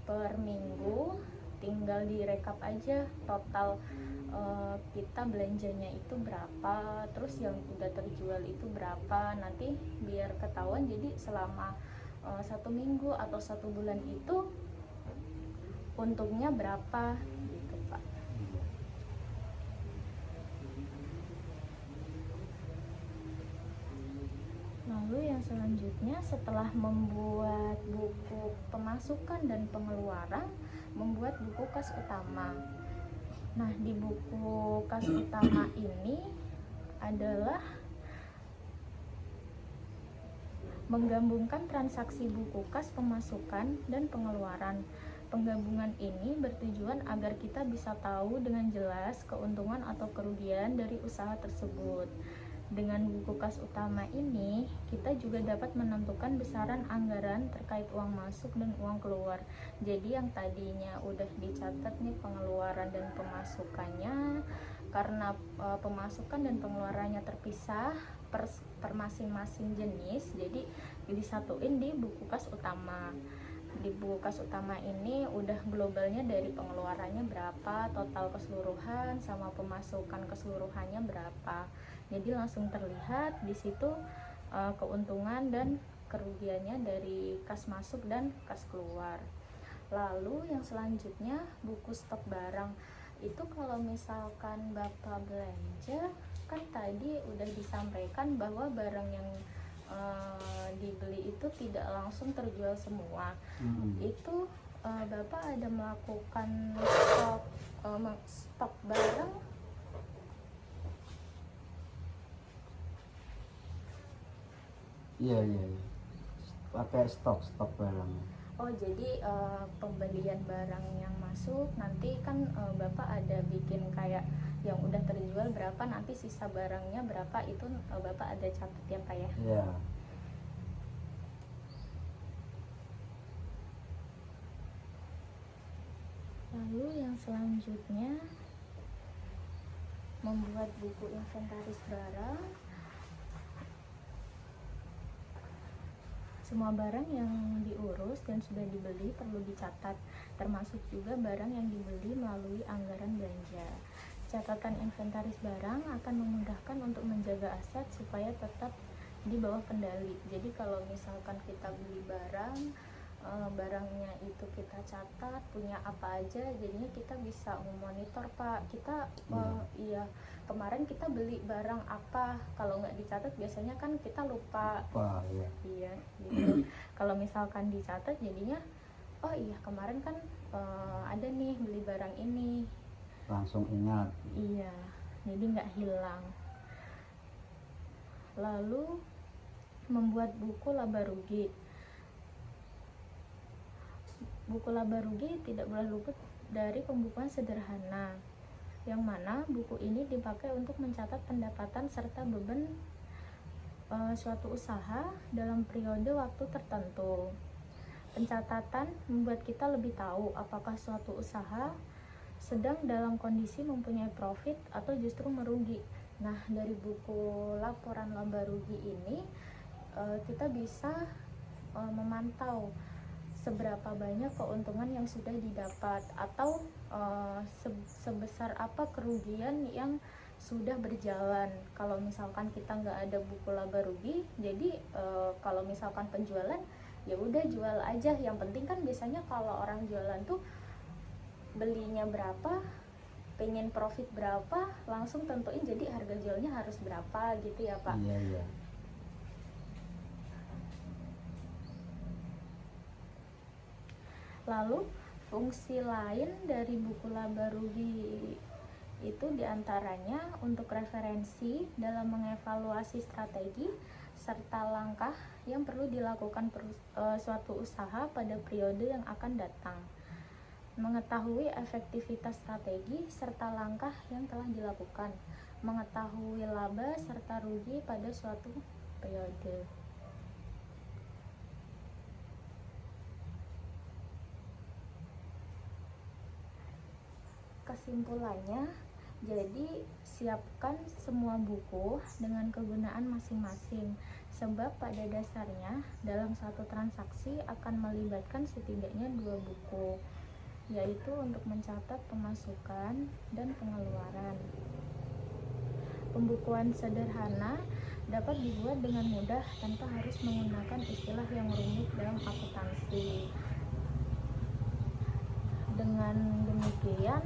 per minggu tinggal direkap aja total kita belanjanya itu berapa, terus yang udah terjual itu berapa, nanti biar ketahuan. Jadi selama 1 minggu atau 1 bulan itu untungnya berapa gitu Pak. Lalu yang selanjutnya, setelah membuat buku pemasukan dan pengeluaran, membuat buku kas utama. Nah, di buku kas utama ini adalah menggabungkan transaksi buku kas pemasukan dan pengeluaran. Penggabungan ini bertujuan agar kita bisa tahu dengan jelas keuntungan atau kerugian dari usaha tersebut. Dengan buku kas utama ini, kita juga dapat menentukan besaran anggaran terkait uang masuk dan uang keluar. Jadi yang tadinya udah dicatat nih pengeluaran dan pemasukannya, karena pemasukan dan pengeluarannya terpisah per masing-masing jenis, jadi disatuin di buku kas utama. Di buku kas utama ini udah globalnya dari pengeluarannya berapa, total keseluruhan, sama pemasukan keseluruhannya berapa. Jadi langsung terlihat di situ keuntungan dan kerugiannya dari kas masuk dan kas keluar. Lalu yang selanjutnya, buku stok barang. Itu kalau misalkan Bapak belanja, kan tadi udah disampaikan bahwa barang yang dibeli itu tidak langsung terjual semua. Itu Bapak ada melakukan stok barang? Iya, iya, iya. Pakai stok barang. Oh, jadi pembelian barang yang masuk nanti kan Bapak ada bikin kayak yang udah terjual berapa, nanti sisa barangnya berapa, itu Bapak ada catat ya Pak ya? Iya. Lalu yang selanjutnya, membuat buku inventaris barang. Semua barang yang diurus dan sudah dibeli perlu dicatat, termasuk juga barang yang dibeli melalui anggaran belanja. Catatan inventaris barang akan memudahkan untuk menjaga aset supaya tetap di bawah kendali. Jadi kalau misalkan kita beli barang, barangnya itu kita catat punya apa aja, jadinya kita bisa memonitor, Pak, kita iya kemarin kita beli barang apa. Kalau nggak dicatat biasanya kan kita lupa. Wah, iya. Iya gitu. Kalau misalkan dicatat jadinya oh iya kemarin kan ada nih beli barang ini, Langsung ingat. iya, jadi nggak hilang. Lalu membuat buku laba rugi. Buku laba rugi tidak boleh luput dari pembukuan sederhana, yang mana buku ini dipakai untuk mencatat pendapatan serta beban suatu usaha dalam periode waktu tertentu. Pencatatan membuat kita lebih tahu apakah suatu usaha sedang dalam kondisi mempunyai profit atau justru merugi. Nah, dari buku laporan laba rugi ini kita bisa memantau seberapa banyak keuntungan yang sudah didapat atau sebesar apa kerugian yang sudah berjalan. Kalau misalkan kita nggak ada buku laba rugi, jadi kalau misalkan penjualan ya udah jual aja. Yang penting kan biasanya kalau orang jualan tuh belinya berapa, pengen profit berapa, langsung tentuin jadi harga jualnya harus berapa gitu ya, Pak. Iya, iya. Lalu fungsi lain dari buku laba rugi itu diantaranya untuk referensi dalam mengevaluasi strategi serta langkah yang perlu dilakukan suatu usaha pada periode yang akan datang, mengetahui efektivitas strategi serta langkah yang telah dilakukan, mengetahui laba serta rugi pada suatu periode. Kesimpulannya, jadi siapkan semua buku dengan kegunaan masing-masing, sebab pada dasarnya dalam satu transaksi akan melibatkan setidaknya 2 buku, yaitu untuk mencatat pemasukan dan pengeluaran. Pembukuan sederhana dapat dibuat dengan mudah tanpa harus menggunakan istilah yang rumit dalam akuntansi. Dengan demikian,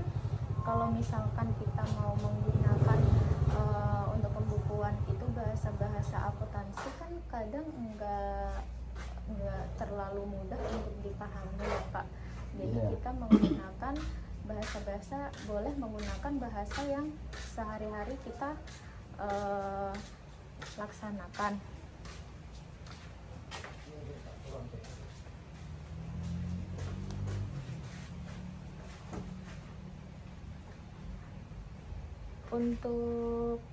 kalau misalkan kita mau menggunakan untuk pembukuan itu bahasa-bahasa akuntansi kan kadang enggak terlalu mudah untuk dipahami ya, Pak. Jadi kita menggunakan bahasa-bahasa, boleh menggunakan bahasa yang sehari-hari kita laksanakan. Untuk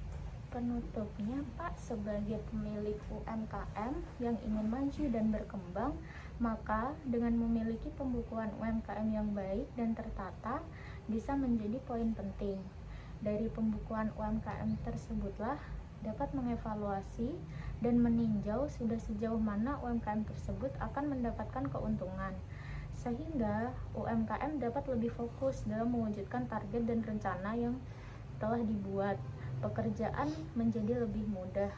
penutupnya, Pak, sebagai pemilik UMKM yang ingin maju dan berkembang, maka dengan memiliki pembukuan UMKM yang baik dan tertata bisa menjadi poin penting. Dari pembukuan UMKM tersebutlah dapat mengevaluasi dan meninjau sudah sejauh mana UMKM tersebut akan mendapatkan keuntungan, sehingga UMKM dapat lebih fokus dalam mewujudkan target dan rencana yang telah dibuat. Pekerjaan menjadi lebih mudah.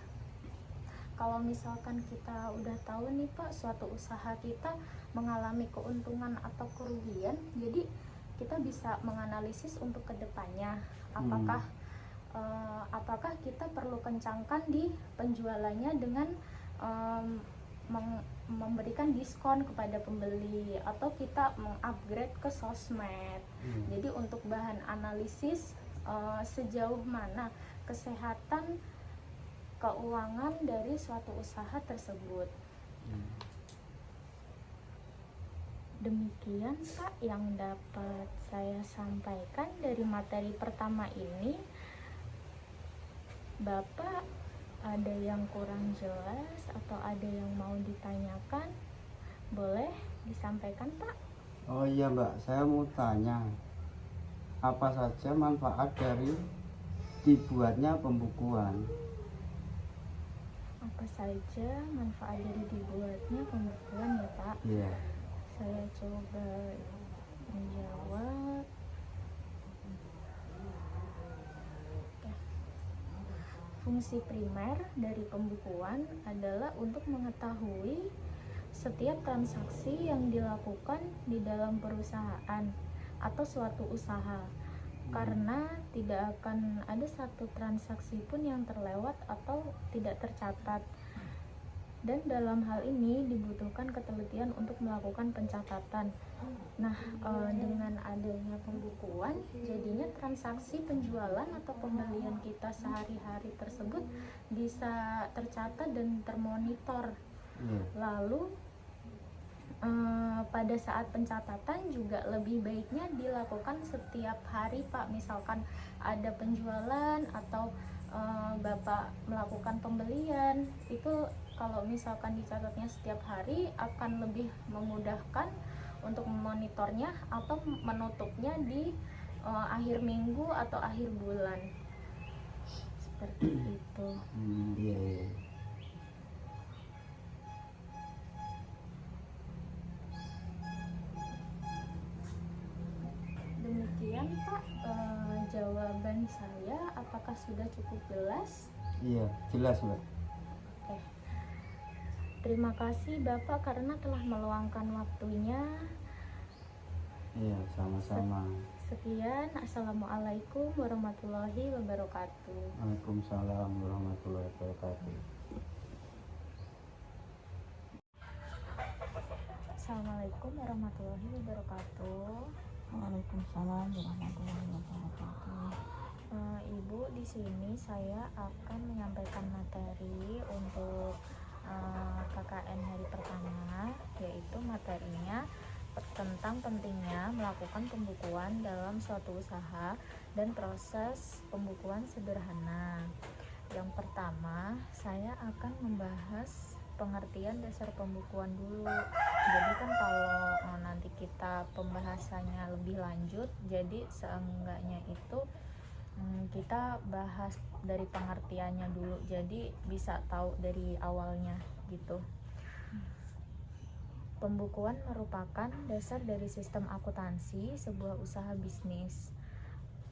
Kalau misalkan kita udah tahu nih, Pak, suatu usaha kita mengalami keuntungan atau kerugian, jadi kita bisa menganalisis untuk kedepannya apakah kita perlu kencangkan di penjualannya dengan memberikan diskon kepada pembeli, atau kita mengupgrade ke sosmed. Jadi untuk bahan analisis sejauh mana kesehatan keuangan dari suatu usaha tersebut. Demikian, Pak, yang dapat saya sampaikan dari materi pertama ini. Bapak ada yang kurang jelas atau ada yang mau ditanyakan, boleh disampaikan, Pak. Oh iya, Mbak, saya mau tanya, apa saja manfaat dari dibuatnya pembukuan? Apa saja manfaat dari dibuatnya pembukuan ya, Pak? Iya. Saya coba menjawab. Fungsi primer dari pembukuan adalah untuk mengetahui setiap transaksi yang dilakukan di dalam perusahaan atau suatu usaha, karena tidak akan ada satu transaksi pun yang terlewat atau tidak tercatat. Dan dalam hal ini dibutuhkan ketelitian untuk melakukan pencatatan. Nah, dengan adanya pembukuan, jadinya transaksi penjualan atau pembelian kita sehari-hari tersebut bisa tercatat dan termonitor. Lalu pada saat pencatatan juga lebih baiknya dilakukan setiap hari, Pak. Misalkan ada penjualan atau Bapak melakukan pembelian, itu kalau misalkan dicatatnya setiap hari akan lebih memudahkan untuk memonitornya atau menutupnya di akhir minggu atau akhir bulan, seperti itu. Iya. Demikian Pak, jawaban saya. Apakah sudah cukup jelas? Iya, jelas Mbak. Oke. Terima kasih Bapak karena telah meluangkan waktunya. Iya, sama-sama. Sekian, Assalamualaikum warahmatullahi wabarakatuh. Waalaikumsalam warahmatullahi wabarakatuh. Assalamualaikum warahmatullahi wabarakatuh. Waalaikumsalam warahmatullahi wabarakatuh. Ibu, di sini saya akan menyampaikan materi untuk KKN hari pertama, yaitu materinya tentang pentingnya melakukan pembukuan dalam suatu usaha dan proses pembukuan sederhana. Yang pertama, saya akan membahas pengertian dasar pembukuan dulu. Jadi kan kalau nanti kita pembahasannya lebih lanjut, jadi seenggaknya itu kita bahas dari pengertiannya dulu, jadi bisa tahu dari awalnya gitu. Pembukuan merupakan dasar dari sistem akuntansi sebuah usaha bisnis.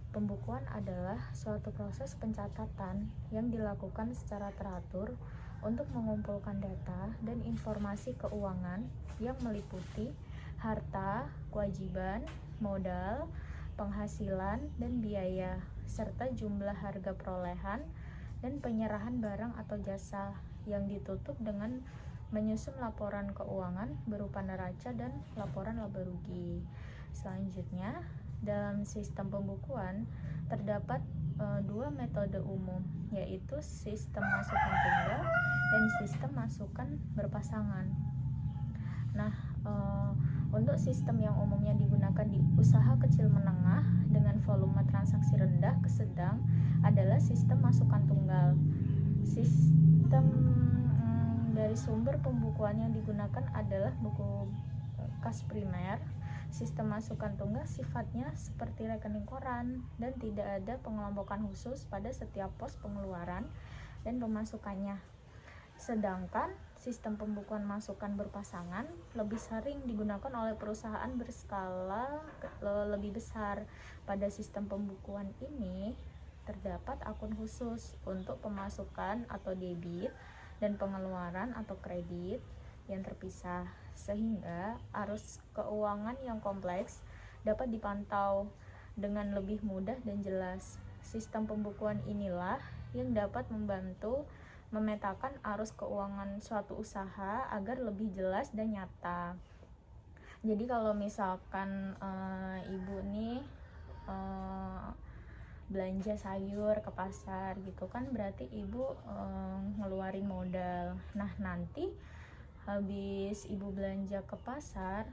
Pembukuan adalah suatu proses pencatatan yang dilakukan secara teratur untuk mengumpulkan data dan informasi keuangan yang meliputi harta, kewajiban, modal, penghasilan dan biaya, serta jumlah harga perolehan dan penyerahan barang atau jasa yang ditutup dengan menyusun laporan keuangan berupa neraca dan laporan laba rugi. Selanjutnya, dalam sistem pembukuan terdapat dua metode umum, yaitu sistem masukan tunggal dan sistem masukan berpasangan. Nah, untuk sistem yang umumnya digunakan di usaha kecil menengah dengan volume transaksi rendah ke sedang adalah sistem masukan tunggal. Sistem dari sumber pembukuan yang digunakan adalah buku kas primer. Sistem masukan tunggal sifatnya seperti rekening koran dan tidak ada pengelompokan khusus pada setiap pos pengeluaran dan pemasukannya. Sedangkan sistem pembukuan masukan berpasangan lebih sering digunakan oleh perusahaan berskala lebih besar. Pada sistem pembukuan ini terdapat akun khusus untuk pemasukan atau debit dan pengeluaran atau kredit yang terpisah, sehingga arus keuangan yang kompleks dapat dipantau dengan lebih mudah dan jelas. Sistem pembukuan inilah yang dapat membantu memetakan arus keuangan suatu usaha agar lebih jelas dan nyata. Jadi kalau misalkan ibu nih belanja sayur ke pasar gitu kan, berarti ibu ngeluarin modal. Nah, nanti habis ibu belanja ke pasar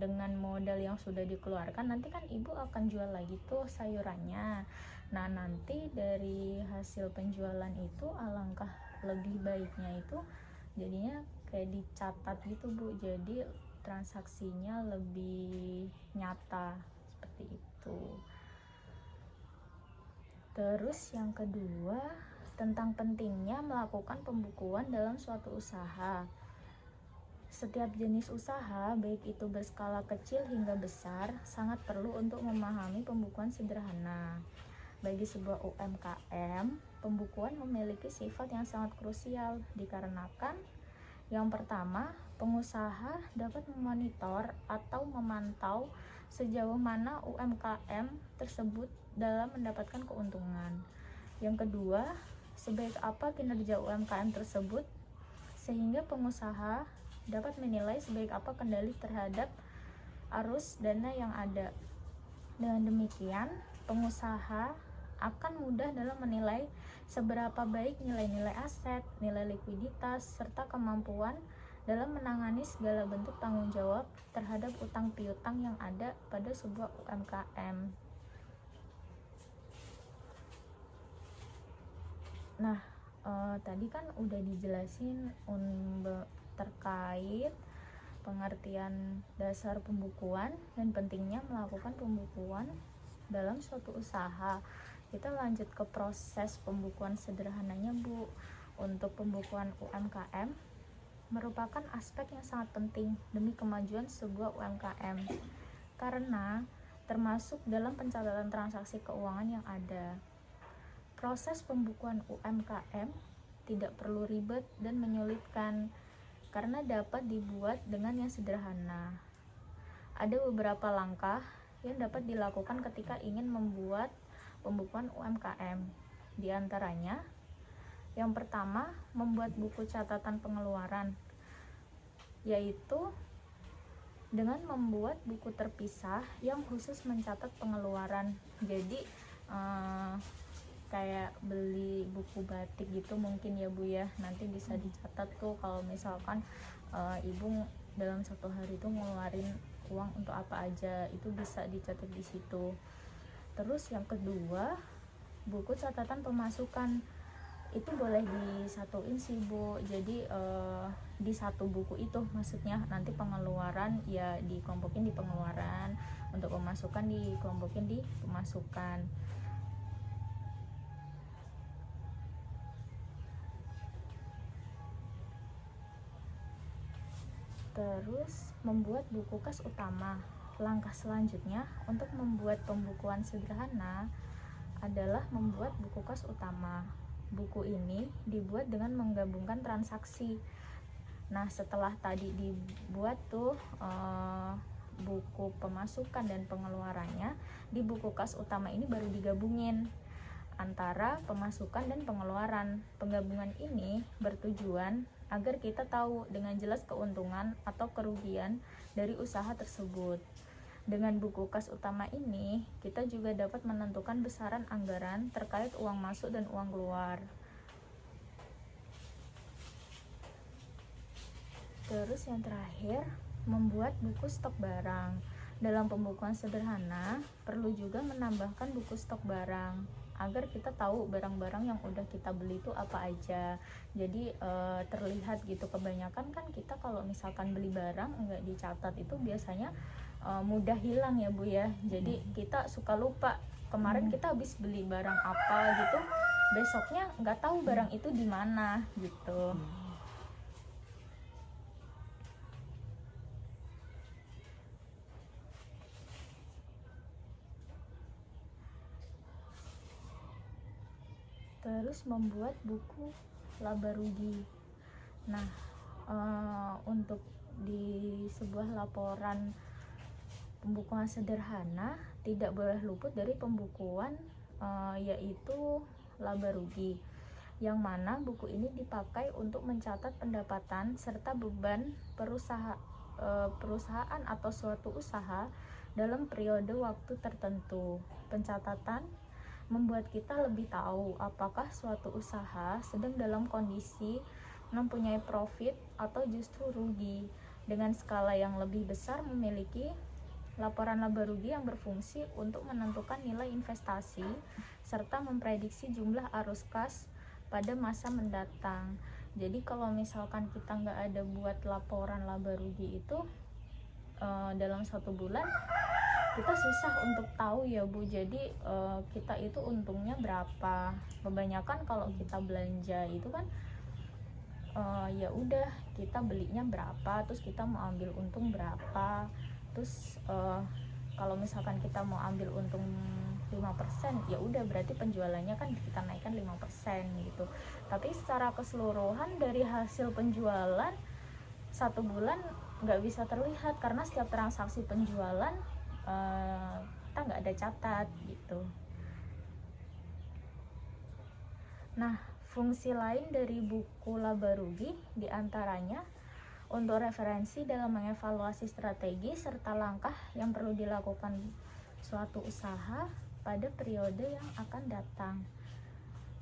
dengan modal yang sudah dikeluarkan, nanti kan ibu akan jual lagi tuh sayurannya. Nah, nanti dari hasil penjualan itu alangkah lebih baiknya itu jadinya kayak dicatat gitu Bu, jadi transaksinya lebih nyata seperti itu. Terus yang kedua, tentang pentingnya melakukan pembukuan dalam suatu usaha. Setiap jenis usaha, baik itu berskala kecil hingga besar, sangat perlu untuk memahami pembukuan sederhana. Bagi sebuah UMKM, pembukuan memiliki sifat yang sangat krusial dikarenakan yang pertama, pengusaha dapat memonitor atau memantau sejauh mana UMKM tersebut dalam mendapatkan keuntungan. Yang kedua, sebaik apa kinerja UMKM tersebut sehingga pengusaha dapat menilai sebaik apa kendali terhadap arus dana yang ada. Dengan demikian, pengusaha akan mudah dalam menilai seberapa baik nilai-nilai aset, nilai likuiditas, serta kemampuan dalam menangani segala bentuk tanggung jawab terhadap utang piutang yang ada pada sebuah UMKM. Nah, tadi kan udah dijelasin terkait pengertian dasar pembukuan dan pentingnya melakukan pembukuan dalam suatu usaha. Kita lanjut ke proses pembukuan sederhananya, Bu. Untuk pembukuan UMKM merupakan aspek yang sangat penting demi kemajuan sebuah UMKM karena termasuk dalam pencatatan transaksi keuangan yang ada. Proses pembukuan UMKM tidak perlu ribet dan menyulitkan karena dapat dibuat dengan yang sederhana. Ada beberapa langkah yang dapat dilakukan ketika ingin membuat pembukuan UMKM. Di antaranya, yang pertama, membuat buku catatan pengeluaran, yaitu dengan membuat buku terpisah yang khusus mencatat pengeluaran. Jadi kayak beli buku batik gitu mungkin ya Bu ya, nanti bisa dicatat tuh kalau misalkan ibu dalam satu hari itu ngeluarin uang untuk apa aja, itu bisa dicatat di situ. Terus yang kedua, buku catatan pemasukan itu boleh disatuin sih Bu. Jadi di satu buku itu maksudnya nanti pengeluaran ya dikelompokin di pengeluaran, untuk pemasukan dikelompokin di pemasukan. Terus membuat buku kas utama. Langkah selanjutnya untuk membuat pembukuan sederhana adalah membuat buku kas utama. Buku ini dibuat dengan menggabungkan transaksi. Nah, setelah tadi dibuat tuh buku pemasukan dan pengeluarannya, di buku kas utama ini baru digabungin antara pemasukan dan pengeluaran. Penggabungan ini bertujuan agar kita tahu dengan jelas keuntungan atau kerugian dari usaha tersebut. Dengan buku kas utama ini, kita juga dapat menentukan besaran anggaran terkait uang masuk dan uang keluar. Terus yang terakhir, membuat buku stok barang. Dalam pembukuan sederhana, perlu juga menambahkan buku stok barang agar kita tahu barang-barang yang udah kita beli itu apa aja. Jadi terlihat gitu. Kebanyakan kan kita kalau misalkan beli barang nggak dicatat itu biasanya mudah hilang ya Bu ya. Jadi kita suka lupa kemarin kita habis beli barang apa gitu, besoknya nggak tahu barang itu di mana gitu. Terus membuat buku laba rugi. Nah, untuk di sebuah laporan pembukuan sederhana tidak boleh luput dari pembukuan yaitu laba rugi, yang mana buku ini dipakai untuk mencatat pendapatan serta beban perusahaan atau suatu usaha dalam periode waktu tertentu. Pencatatan membuat kita lebih tahu apakah suatu usaha sedang dalam kondisi mempunyai profit atau justru rugi. Dengan skala yang lebih besar, memiliki laporan laba rugi yang berfungsi untuk menentukan nilai investasi serta memprediksi jumlah arus kas pada masa mendatang. Jadi kalau misalkan kita nggak ada buat laporan laba rugi itu dalam 1 bulan, kita susah untuk tahu ya Bu. Jadi kita itu untungnya berapa. Kebanyakan kalau kita belanja itu kan ya udah kita belinya berapa, terus kita mau ambil untung berapa. Terus kalau misalkan kita mau ambil untung 50% 5%, ya udah berarti penjualannya kan kita naikkan 5% gitu. Tapi secara keseluruhan dari hasil penjualan 1 bulan nggak bisa terlihat karena setiap transaksi penjualan kita nggak ada catat gitu. Nah, fungsi lain dari buku laba rugi diantaranya untuk referensi dalam mengevaluasi strategi serta langkah yang perlu dilakukan suatu usaha pada periode yang akan datang,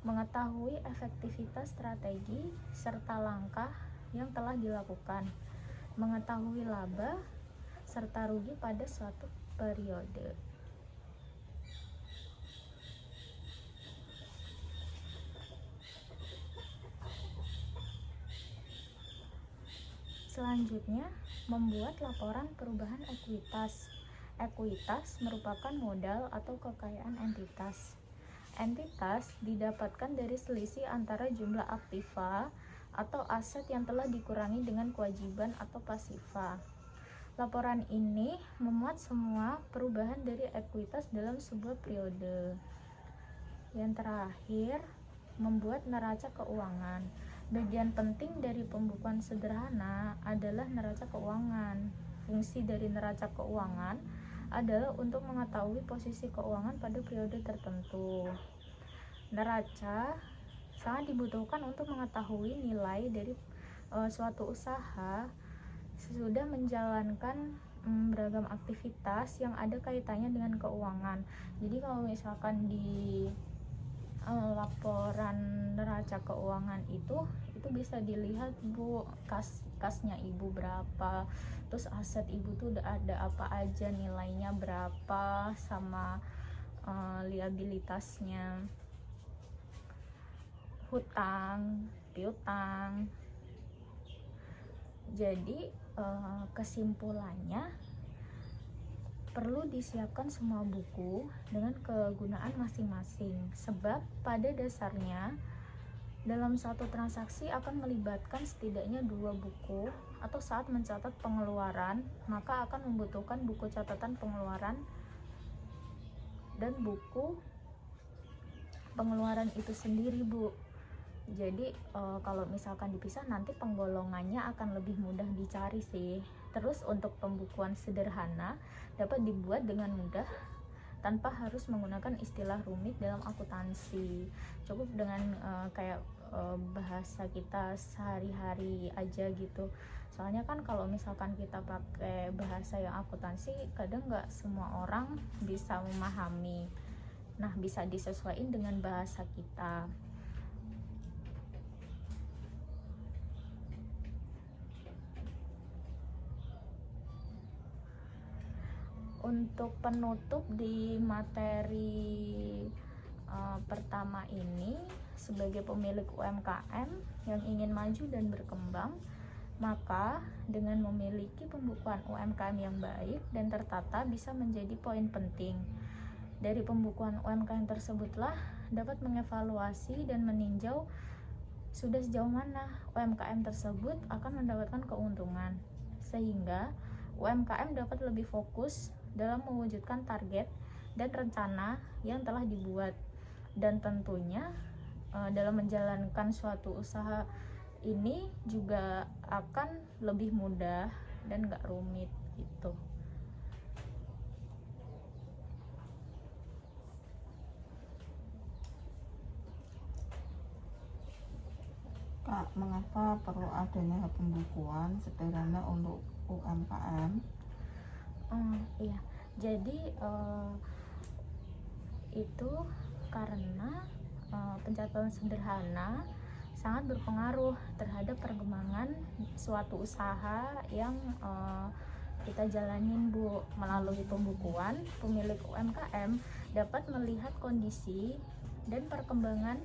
mengetahui efektivitas strategi serta langkah yang telah dilakukan, mengetahui laba serta rugi pada suatu periode. Selanjutnya, membuat laporan perubahan ekuitas. Ekuitas merupakan modal atau kekayaan entitas. Entitas didapatkan dari selisih antara jumlah aktiva atau aset yang telah dikurangi dengan kewajiban atau pasifa. Laporan ini memuat semua perubahan dari ekuitas dalam sebuah periode. Yang terakhir, membuat neraca keuangan. Bagian penting dari pembukuan sederhana adalah neraca keuangan. Fungsi dari neraca keuangan adalah untuk mengetahui posisi keuangan pada periode tertentu. Neraca sangat dibutuhkan untuk mengetahui nilai dari suatu usaha sesudah menjalankan beragam aktivitas yang ada kaitannya dengan keuangan. Jadi kalau misalkan di laporan neraca keuangan itu bisa dilihat Bu, kasnya ibu berapa, terus aset ibu tuh udah ada apa aja, nilainya berapa, sama liabilitasnya, hutang, piutang. Jadi kesimpulannya, perlu disiapkan semua buku dengan kegunaan masing-masing, sebab pada dasarnya dalam satu transaksi akan melibatkan setidaknya 2 buku, atau saat mencatat pengeluaran maka akan membutuhkan buku catatan pengeluaran dan buku pengeluaran itu sendiri Bu. Jadi kalau misalkan dipisah nanti penggolongannya akan lebih mudah dicari sih. Terus untuk pembukuan sederhana dapat dibuat dengan mudah tanpa harus menggunakan istilah rumit dalam akuntansi. Cukup dengan kayak bahasa kita sehari-hari aja gitu. Soalnya kan kalau misalkan kita pakai bahasa yang akuntansi, kadang nggak semua orang bisa memahami. Nah, bisa disesuaikan dengan bahasa kita. Untuk penutup di materi pertama ini, sebagai pemilik UMKM yang ingin maju dan berkembang, maka dengan memiliki pembukuan UMKM yang baik dan tertata bisa menjadi poin penting. Dari pembukuan UMKM tersebutlah dapat mengevaluasi dan meninjau sudah sejauh mana UMKM tersebut akan mendapatkan keuntungan, sehingga UMKM dapat lebih fokus dalam mewujudkan target dan rencana yang telah dibuat. Dan tentunya dalam menjalankan suatu usaha ini juga akan lebih mudah dan gak rumit gitu. Kak, mengapa perlu adanya pembukuan sederhana untuk UMKM? Iya, jadi itu karena pencatatan sederhana sangat berpengaruh terhadap perkembangan suatu usaha yang kita jalanin Bu. Melalui pembukuan, pemilik UMKM dapat melihat kondisi dan perkembangan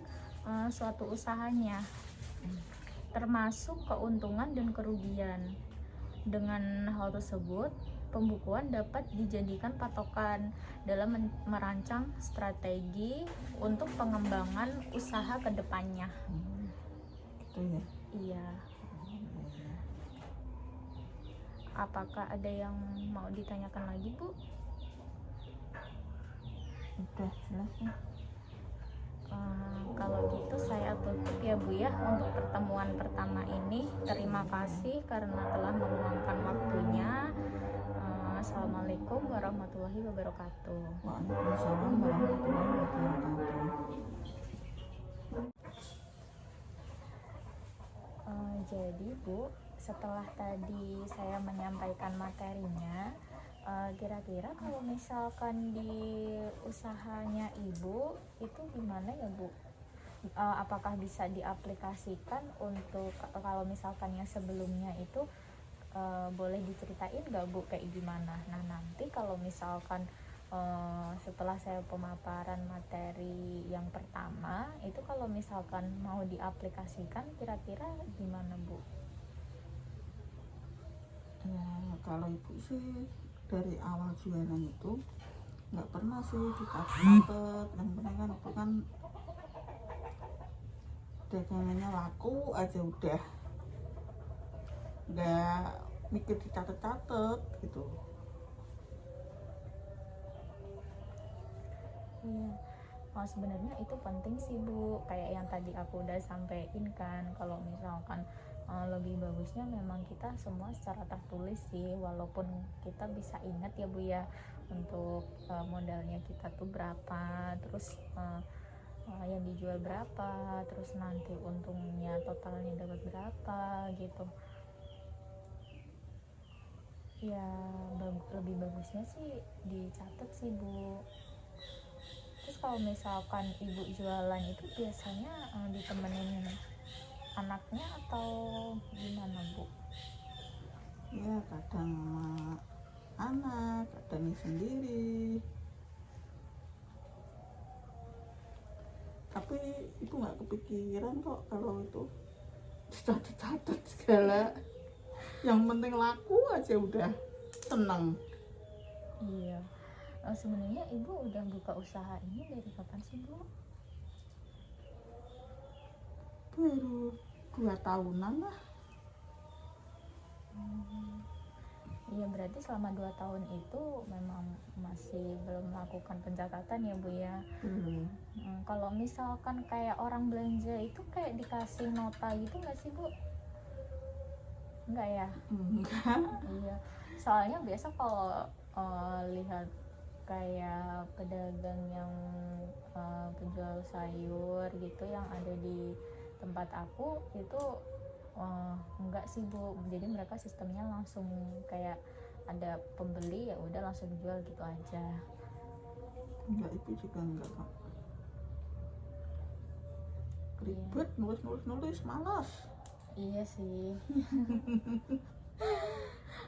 suatu usahanya, termasuk keuntungan dan kerugian. Dengan hal tersebut, pembukuan dapat dijadikan patokan dalam merancang strategi untuk pengembangan usaha ke depannya. Gitu ya? Iya. Apakah ada yang mau ditanyakan lagi Bu? Sudah jelas ya. Kalau gitu saya tutup ya Bu ya untuk pertemuan pertama ini. Terima kasih karena telah meluangkan waktunya. Assalamualaikum warahmatullahi wabarakatuh. Waalaikumsalam warahmatullahi wabarakatuh. Jadi Bu, setelah tadi saya menyampaikan materinya, kira-kira kalau misalkan di usahanya Ibu itu gimana ya Bu? Apakah bisa diaplikasikan untuk kalau misalkan yang sebelumnya itu boleh diceritain nggak Bu kayak gimana? Nah nanti kalau misalkan setelah saya pemaparan materi yang pertama itu kalau misalkan mau diaplikasikan kira-kira gimana Bu? Ya kalau ibu sih dari awal jualan itu nggak pernah sih dicatat. Yang penting kan itu kan dagangannya laku aja udah, nggak mikir dicatat-catat gitu. Iya. Sebenarnya itu penting sih Bu, kayak yang tadi aku udah sampein kan, kalau misalkan lebih bagusnya memang kita semua secara tertulis sih, walaupun kita bisa ingat ya Bu ya untuk modalnya kita tuh berapa, terus yang dijual berapa, terus nanti untungnya totalnya dapat berapa gitu ya. Lebih bagusnya sih dicatat sih Bu. Terus kalau misalkan Ibu jualan itu biasanya ditemenin anaknya atau gimana Bu? Ya kadang sama anak, kadang sendiri. Tapi itu nggak kepikiran kok kalau itu dicatat-catat segala. Yang penting laku aja udah seneng. Iya. Sebenarnya Ibu udah buka usaha ini dari kapan sih Bu? Baru 2 tahunan lah. Iya berarti selama 2 tahun itu memang masih belum melakukan pencatatan ya Bu ya. Kalau misalkan kayak orang belanja itu kayak dikasih nota gitu nggak sih Bu? Enggak ya? Enggak. Iya. Soalnya biasa kalau lihat kayak pedagang yang penjual sayur gitu yang ada di tempat aku itu enggak sih Bu, jadi mereka sistemnya langsung kayak ada pembeli ya udah langsung jual gitu aja. Enggak, ibu juga enggak kok. Ribet nulis malas. Iya sih.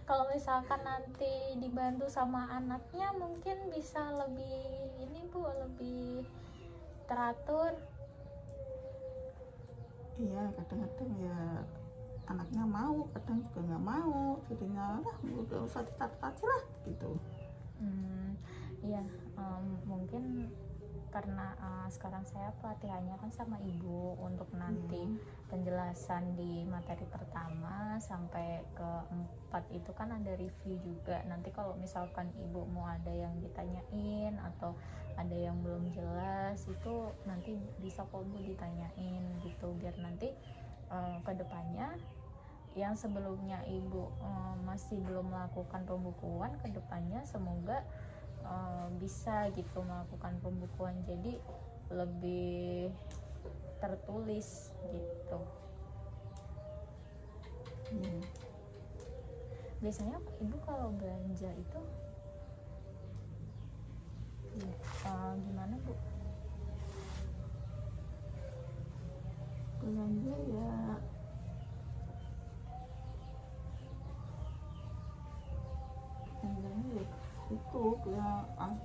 Kalau misalkan nanti dibantu sama anaknya mungkin bisa lebih ini Bu, lebih teratur. Iya kadang-kadang ya anaknya mau, kadang juga nggak mau, jadinya lah udah usah dicatat aja lah gitu. Iya, mungkin karena sekarang saya pelatihannya kan sama Ibu untuk nanti penjelasan di materi pertama sampai ke 4 itu kan ada review juga. Nanti kalau misalkan Ibu mau ada yang ditanyain atau ada yang belum jelas itu nanti bisa kok Bu ditanyain gitu, biar nanti kedepannya yang sebelumnya Ibu masih belum melakukan pembukuan, kedepannya semoga bisa gitu melakukan pembukuan jadi lebih tertulis gitu. Biasanya Ibu kalau belanja itu gimana Bu? Belanja ya belanjanya ya itu ya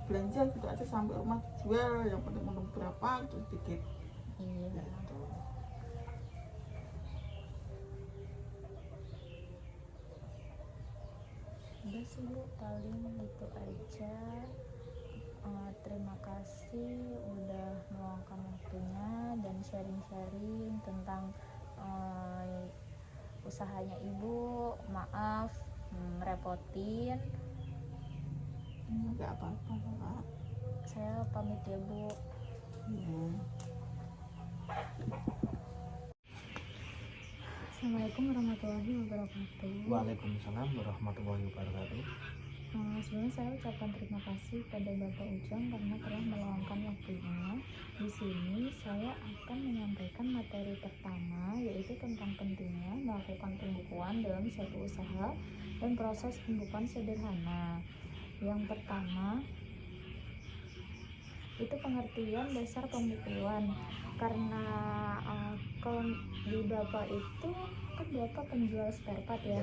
belanja gitu aja sampai rumah dijual, yang penting untung berapa terus dikit. Iya. Gitu. Udah sih Bu, paling gitu aja. Terima kasih udah meluangkan waktunya dan sharing-sharing tentang usahanya Ibu. Maaf merepotin. Nggak apa-apa Pak. Saya pamit ya Bu. Ya. Assalamualaikum warahmatullahi wabarakatuh. Waalaikumsalam warahmatullahi wabarakatuh. Sebelumnya saya ucapkan terima kasih pada Bapak Ujang karena telah meluangkan waktunya. Di sini saya akan menyampaikan materi pertama, yaitu tentang pentingnya melakukan pembukuan dalam suatu usaha dan proses pembukuan sederhana. Yang pertama itu pengertian dasar pembukuan, karena kalau di Bapak itu kan Bapak penjual spare part ya,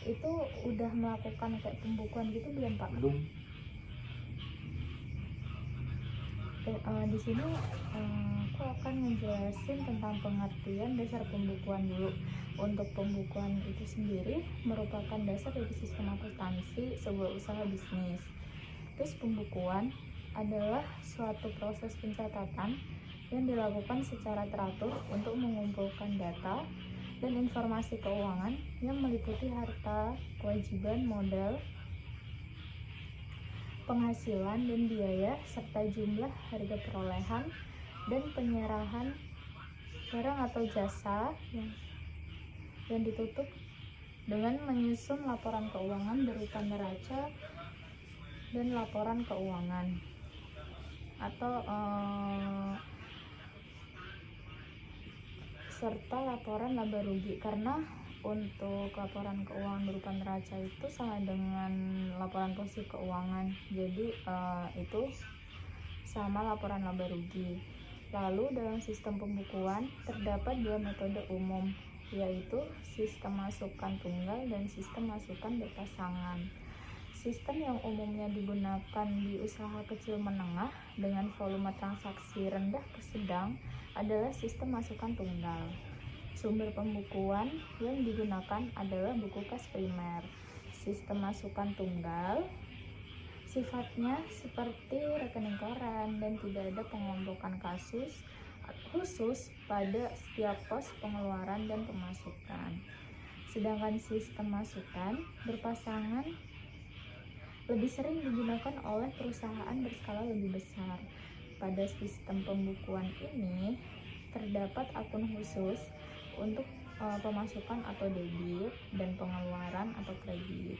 itu udah melakukan kayak pembukuan gitu belum Pak? Belum. Di sini aku akan menjelasin tentang pengertian dasar pembukuan dulu. Untuk pembukuan itu sendiri merupakan dasar dari sistem akuntansi sebuah usaha bisnis. Terus pembukuan adalah suatu proses pencatatan yang dilakukan secara teratur untuk mengumpulkan data dan informasi keuangan yang meliputi harta, kewajiban, modal, penghasilan dan biaya, serta jumlah, harga perolehan, dan penyerahan barang atau jasa yang ditutup dengan menyusun laporan keuangan berupa neraca dan laporan keuangan atau serta laporan laba rugi, karena untuk laporan keuangan berupa neraca itu sama dengan laporan posisi keuangan, jadi itu sama laporan laba rugi. Lalu dalam sistem pembukuan terdapat dua metode umum, yaitu sistem masukan tunggal dan sistem masukan berpasangan. Sistem yang umumnya digunakan di usaha kecil menengah dengan volume transaksi rendah ke sedang adalah sistem masukan tunggal. Sumber pembukuan yang digunakan adalah buku kas primer. Sistem masukan tunggal sifatnya seperti rekening koran dan tidak ada pengelompokan kasus khusus pada setiap pos pengeluaran dan pemasukan. Sedangkan sistem masukan berpasangan lebih sering digunakan oleh perusahaan berskala lebih besar. Pada sistem pembukuan ini terdapat akun khusus untuk pemasukan atau debit dan pengeluaran atau kredit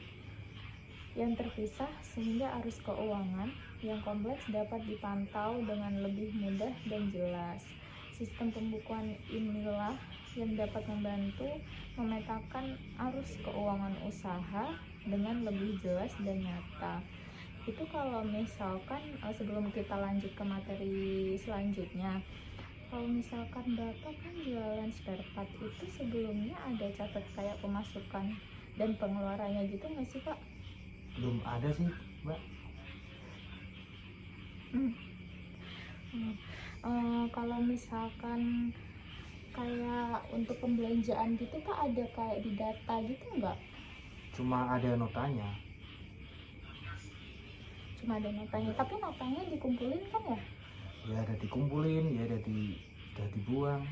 yang terpisah, sehingga arus keuangan yang kompleks dapat dipantau dengan lebih mudah dan jelas. Sistem pembukuan inilah yang dapat membantu memetakan arus keuangan usaha dengan lebih jelas dan nyata. Itu kalau misalkan sebelum kita lanjut ke materi selanjutnya, kalau misalkan Bapak kan jualan spare part, itu sebelumnya ada catat kayak pemasukan dan pengeluarannya gitu nggak sih Pak? Belum ada sih, Mbak. Kalau misalkan kayak untuk pembelanjaan gitu Pak, ada kayak di data gitu nggak? Cuma ada notanya. Cuma ada notanya, tapi notanya dikumpulin kan ya? Ya ada dikumpulin, ya ada udah dibuang.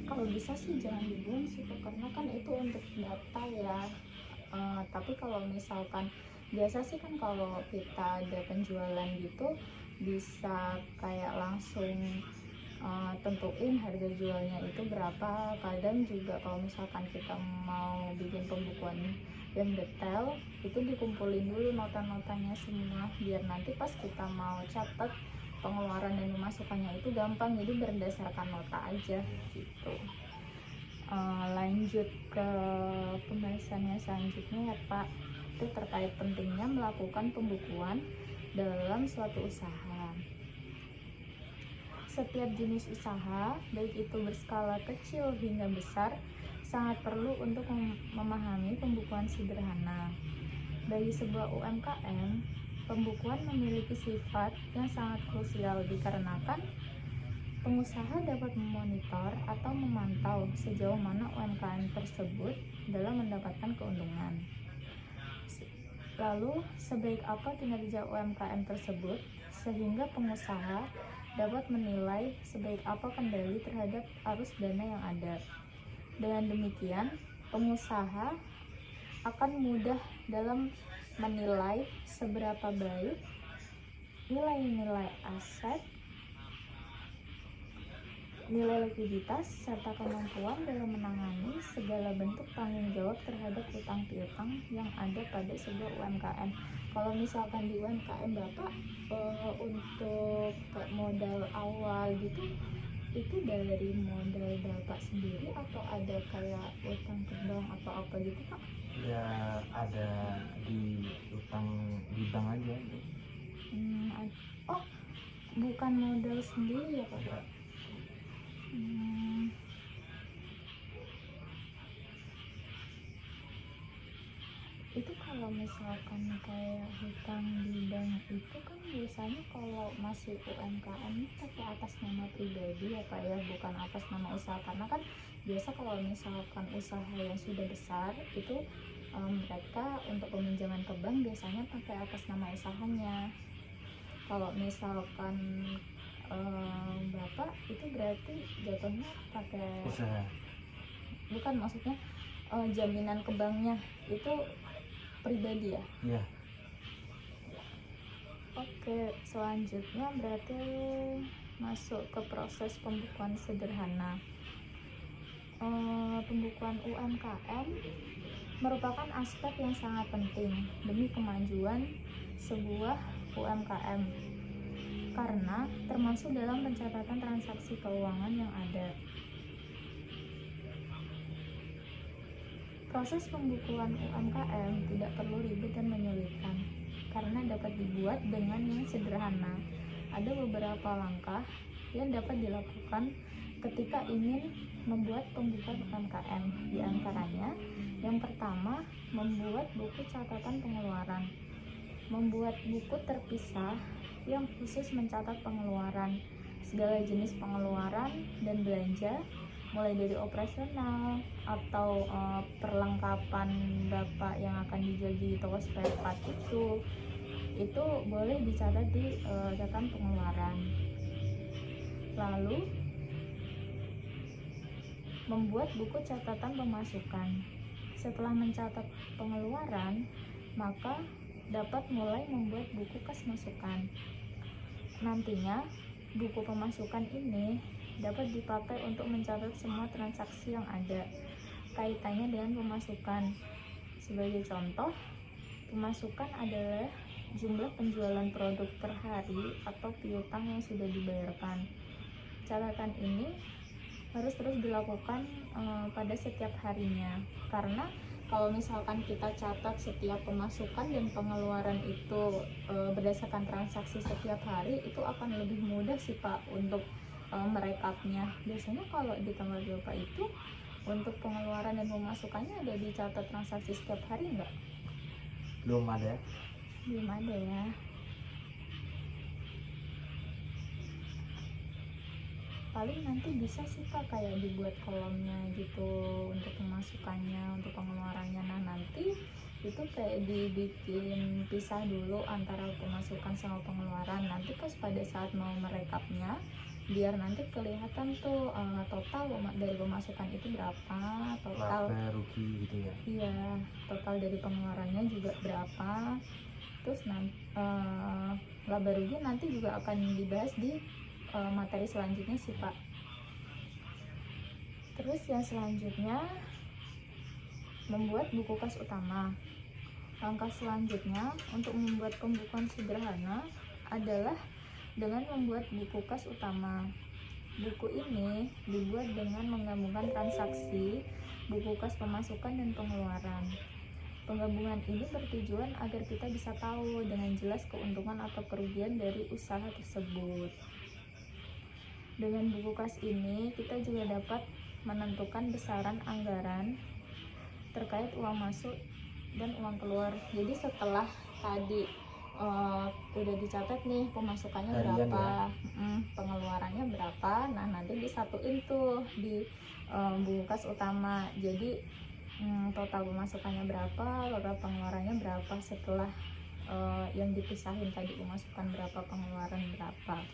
Kalau bisa sih jangan dibuang sih Pak, karena kan itu untuk data ya. Tapi kalau misalkan biasa sih kan kalau kita ada penjualan gitu bisa kayak langsung tentuin harga jualnya itu berapa. Kadang juga kalau misalkan kita mau bikin pembukuan yang detail, itu dikumpulin dulu nota-notanya semua, biar nanti pas kita mau catat pengeluaran dan pemasukannya itu gampang, jadi berdasarkan nota aja gitu. Lanjut ke pembahasannya selanjutnya ya Pak, itu terkait pentingnya melakukan pembukuan dalam suatu usaha. Setiap jenis usaha, baik itu berskala kecil hingga besar, sangat perlu untuk memahami pembukuan sederhana. Bagi sebuah UMKM, pembukuan memiliki sifat yang sangat krusial dikarenakan pengusaha dapat memonitor atau memantau sejauh mana UMKM tersebut dalam mendapatkan keuntungan. Lalu, sebaik apa kinerja UMKM tersebut sehingga pengusaha dapat menilai sebaik apa kendali terhadap arus dana yang ada. Dengan demikian, pengusaha akan mudah dalam menilai seberapa baik nilai-nilai aset, nilai likuiditas, serta kemampuan dalam menangani segala bentuk tanggung jawab terhadap hutang piutang yang ada pada sebuah UMKM. Kalau misalkan di UMKM Bapak untuk kayak modal awal gitu, itu dari modal Bapak sendiri atau ada kayak utang ke bank atau apa gitu Pak? Ya ada di utang di bank aja gitu. Oh, bukan modal sendiri ya Pak? Enggak. Itu kalau misalkan kayak hutang di bank itu kan biasanya kalau masih UMKM ini pakai atas nama pribadi ya Pak ya, bukan atas nama usaha, karena kan biasa kalau misalkan usaha yang sudah besar itu mereka untuk peminjaman ke bank biasanya pakai atas nama usahanya. Kalau misalkan Bapak itu berarti jatuhnya pakai Usaha. bukan, maksudnya jaminan ke banknya itu pribadi ya? Iya. Oke, selanjutnya berarti masuk ke proses pembukuan sederhana. Pembukuan UMKM merupakan aspek yang sangat penting demi kemajuan sebuah UMKM karena termasuk dalam pencatatan transaksi keuangan yang ada. Proses pembukuan UMKM tidak perlu ribet dan menyulitkan karena dapat dibuat dengan yang sederhana. Ada beberapa langkah yang dapat dilakukan ketika ingin membuat pembukuan UMKM. Di antaranya, yang pertama, membuat buku catatan pengeluaran. Membuat buku terpisah yang khusus mencatat pengeluaran, segala jenis pengeluaran dan belanja, mulai dari operasional atau perlengkapan Bapak yang akan dijual di toko spare part itu boleh dicatat di catatan pengeluaran. Lalu membuat buku catatan pemasukan. Setelah mencatat pengeluaran, maka dapat mulai membuat buku kas masukan. Nantinya buku pemasukan ini dapat dipakai untuk mencatat semua transaksi yang ada kaitannya dengan pemasukan. Sebagai contoh, pemasukan adalah jumlah penjualan produk per hari atau piutang yang sudah dibayarkan. Catatan ini harus terus dilakukan pada setiap harinya, karena kalau misalkan kita catat setiap pemasukan dan pengeluaran itu berdasarkan transaksi setiap hari, itu akan lebih mudah sih Pak untuk merekapnya. Biasanya kalau di tanggal Bapak itu untuk pengeluaran dan pemasukannya ada dicatat transaksi setiap hari enggak? Belum ada. Belum ada ya. Paling nanti bisa sih Pak kayak dibuat kolomnya gitu untuk pemasukannya, untuk pengeluarannya. Nah nanti itu kayak dibikin pisah dulu antara pemasukan sama pengeluaran. Nanti pas pada saat mau merekapnya, biar nanti kelihatan tuh total dari pemasukan itu berapa, total Laba rugi gitu ya. iya, total dari pengeluarannya juga berapa. Terus nanti laba rugi nanti juga akan dibahas di materi selanjutnya sih Pak. Terus yang selanjutnya membuat buku kas utama. Langkah selanjutnya untuk membuat pembukuan sederhana adalah dengan membuat buku kas utama. Buku ini dibuat dengan menggabungkan transaksi, buku kas pemasukan dan pengeluaran. Penggabungan ini bertujuan agar kita bisa tahu dengan jelas keuntungan atau kerugian dari usaha tersebut. Dengan buku kas ini, kita juga dapat menentukan besaran anggaran terkait uang masuk dan uang keluar. Jadi setelah tadi udah dicatat nih pemasukannya Harian berapa, pengeluarannya berapa, nah nanti disatuin tuh di buku kas utama. Jadi total pemasukannya berapa, total pengeluarannya berapa setelah yang dipisahin tadi pemasukan berapa, pengeluaran berapa.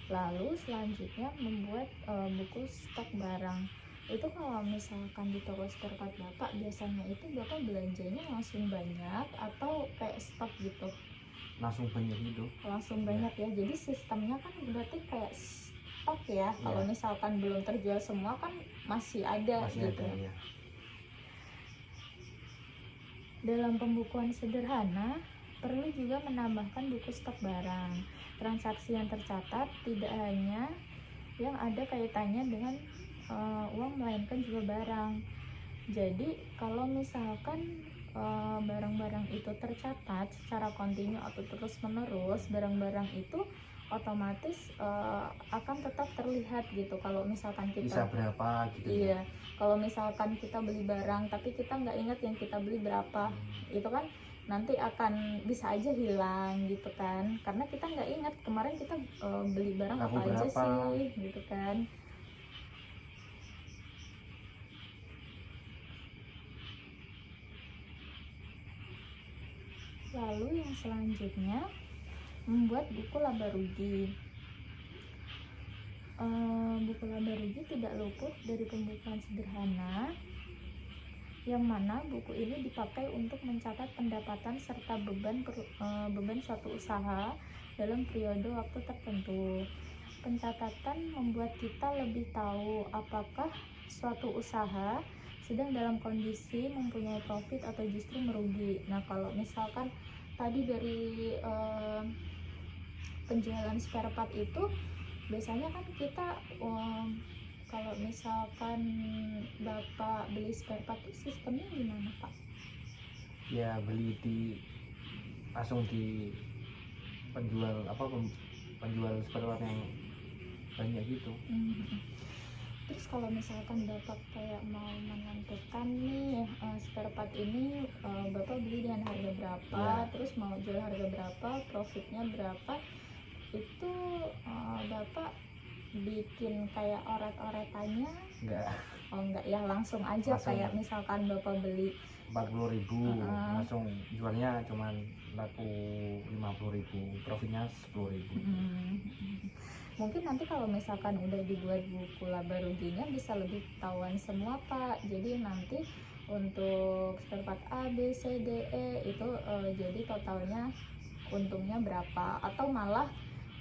Lalu selanjutnya membuat buku stok barang. Itu kalau misalkan di toko spare part Bapak, biasanya itu Bapak belanjanya langsung banyak atau kayak stok gitu? Langsung banyak gitu. Langsung banyak ya, jadi sistemnya kan berarti kayak stok ya. Kalau Iya. misalkan belum terjual semua kan masih ada Masih gitu. ada ya. Dalam pembukuan sederhana, perlu juga menambahkan buku stok barang. Transaksi yang tercatat tidak hanya yang ada kaitannya dengan uang, melainkan juga barang. Jadi kalau misalkan barang-barang itu tercatat secara kontinu atau terus-menerus, barang-barang itu otomatis akan tetap terlihat gitu. Kalau misalkan Bisa kita berapa gitu ya. iya, kalau misalkan kita beli barang tapi kita nggak ingat yang kita beli berapa, itu kan nanti akan bisa aja hilang gitu kan, karena kita nggak ingat kemarin kita beli barang Laku apa aja berapa. sih gitu kan. Lalu yang selanjutnya, membuat buku laba rugi. Buku laba rugi tidak luput dari pembukuan sederhana, yang mana buku ini dipakai untuk mencatat pendapatan serta beban suatu usaha dalam periode waktu tertentu. Pencatatan membuat kita lebih tahu apakah suatu usaha sedang dalam kondisi mempunyai profit atau justru merugi. Nah, kalau misalkan tadi dari penjualan spare part itu, biasanya kan kita kalau misalkan Bapak beli spare part itu sistemnya gimana Pak? Ya beli langsung di penjual penjual spare part yang banyak gitu. Terus kalau misalkan Bapak kayak mau menentukan nih spare part ini Bapak beli dengan harga berapa, terus mau jual harga berapa, profitnya berapa, itu Bapak bikin kayak oret-oretannya? Enggak. Oh enggak ya, langsung aja Langsung. kayak misalkan Bapak beli 40.000 langsung jualnya cuman laku 50.000, profitnya 10.000. Mungkin nanti kalau misalkan udah dibuat buku laba ruginya bisa lebih ketahuan semua Pak. Jadi nanti untuk spare part A, B, C, D, E itu jadi totalnya untungnya berapa, atau malah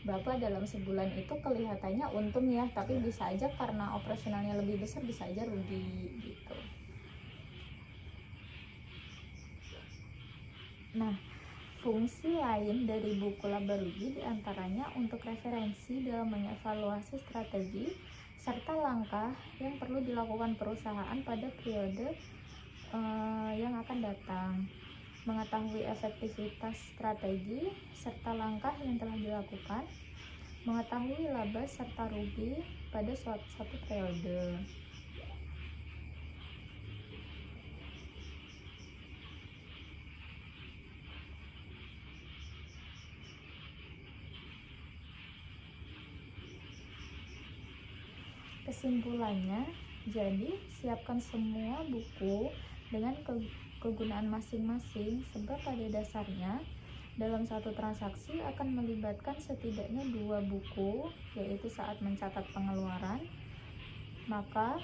Bapak dalam sebulan itu kelihatannya untung ya, tapi bisa aja karena operasionalnya lebih besar bisa aja rugi gitu. Nah, fungsi lain dari buku laba rugi diantaranya untuk referensi dalam mengevaluasi strategi serta langkah yang perlu dilakukan perusahaan pada periode yang akan datang, mengetahui efektivitas strategi serta langkah yang telah dilakukan, mengetahui laba serta rugi pada suatu periode. Kesimpulannya, jadi siapkan semua buku dengan kegunaan masing-masing, sebab pada dasarnya dalam satu transaksi akan melibatkan setidaknya 2 buku, yaitu saat mencatat pengeluaran, maka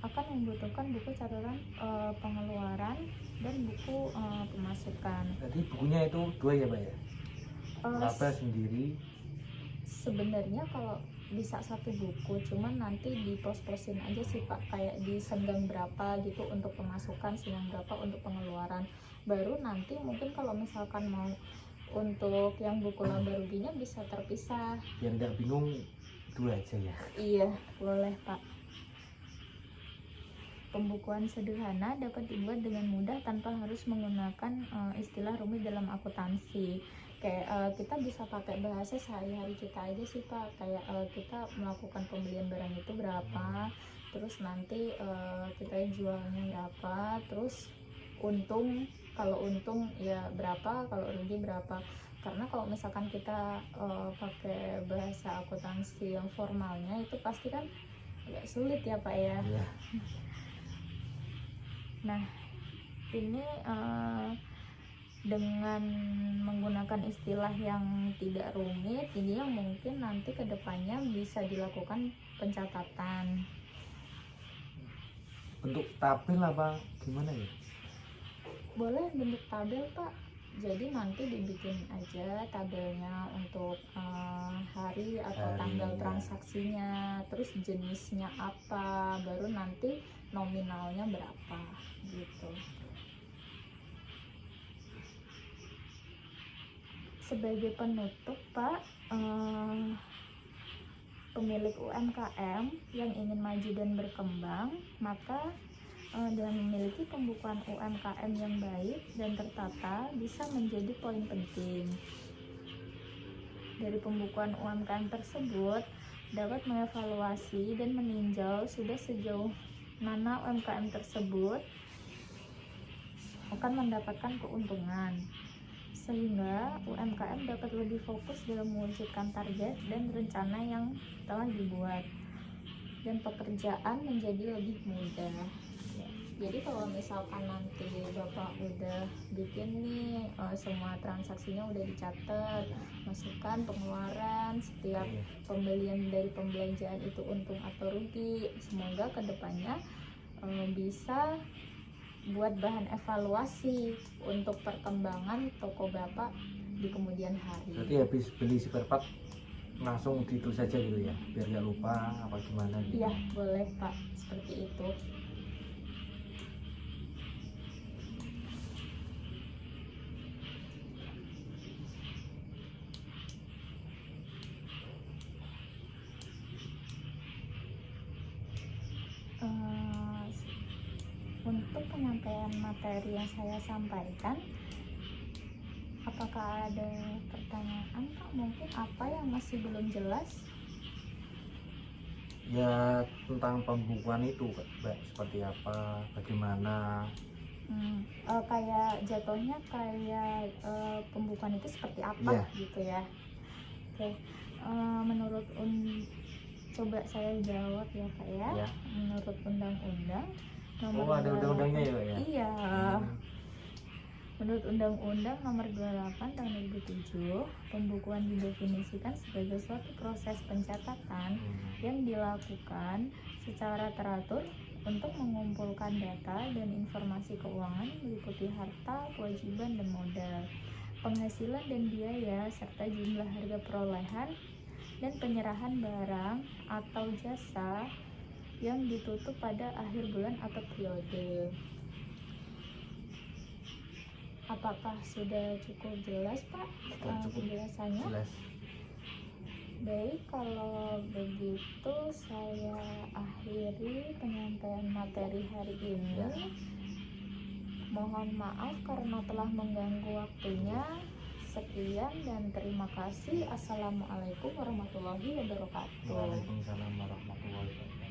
akan membutuhkan buku catatan pengeluaran dan buku pemasukan. Jadi bukunya itu 2 ya Pak ya? Laba sendiri. Sebenarnya kalau bisa 1 buku, cuman nanti di pos-posin aja sih Pak, kayak di senggang berapa gitu untuk pemasukan, senggang berapa untuk pengeluaran. Baru nanti mungkin kalau misalkan mau untuk yang buku laba ruginya bisa terpisah. Biar nggak bingung, 2 aja ya. Iya, boleh Pak. Pembukuan sederhana dapat dibuat dengan mudah tanpa harus menggunakan istilah rumit dalam akuntansi. Kayak kita bisa pakai bahasa sehari-hari kita aja sih Pak, kayak kita melakukan pembelian barang itu berapa, terus nanti kita jualnya berapa, terus untung, kalau untung ya berapa, kalau rugi berapa. Karena kalau misalkan kita pakai bahasa akuntansi yang formalnya itu pasti kan agak sulit ya Pak ya. Iya. Nah, ini dengan menggunakan istilah yang tidak rumit, ini yang mungkin nanti kedepannya bisa dilakukan pencatatan. bentuk tabel apa gimana ya? Boleh bentuk tabel Pak. Jadi nanti dibikin aja tabelnya untuk hari atau Hari, tanggal ya. transaksinya, terus jenisnya apa, baru nanti nominalnya berapa gitu. Sebagai penutup Pak, pemilik UMKM yang ingin maju dan berkembang, maka dengan memiliki pembukuan UMKM yang baik dan tertata bisa menjadi poin penting. Dari pembukuan UMKM tersebut dapat mengevaluasi dan meninjau sudah sejauh mana UMKM tersebut akan mendapatkan keuntungan, sehingga UMKM dapat lebih fokus dalam mewujudkan target dan rencana yang telah dibuat, dan pekerjaan menjadi lebih mudah. Jadi kalau misalkan nanti Bapak udah bikin nih semua transaksinya udah dicatat, masukan pengeluaran, setiap pembelian dari pembelanjaan itu untung atau rugi, semoga kedepannya bisa buat bahan evaluasi untuk perkembangan toko Bapak di kemudian hari. Berarti habis beli spare part langsung ditulis saja gitu ya, biar nggak lupa apa gimana gitu. Iya, boleh Pak, seperti itu. Untuk penyampaian materi yang saya sampaikan, apakah ada pertanyaan Pak? Mungkin apa yang masih belum jelas? Ya tentang pembukuan itu Mbak, seperti apa, bagaimana. Kayak jatuhnya kayak pembukuan itu seperti apa Iya. gitu ya. Oke, menurut coba saya jawab ya Pak ya. Ya. Menurut undang-undang Oh ada undang-undangnya ya Pak ya? Iya. Menurut Undang-Undang Nomor 28 Tahun 2007, pembukuan didefinisikan sebagai suatu proses pencatatan yang dilakukan secara teratur untuk mengumpulkan data dan informasi keuangan meliputi harta, kewajiban, dan modal, penghasilan dan biaya, serta jumlah harga perolehan dan penyerahan barang atau jasa yang ditutup pada akhir bulan atau periode. Apakah sudah cukup jelas Pak Cukup penjelasannya? jelas. Baik, kalau begitu saya akhiri penyampaian materi hari ini. Ya. Mohon maaf karena telah mengganggu waktunya. Sekian dan terima kasih. Assalamualaikum warahmatullahi wabarakatuh. Waalaikumsalam warahmatullahi wabarakatuh.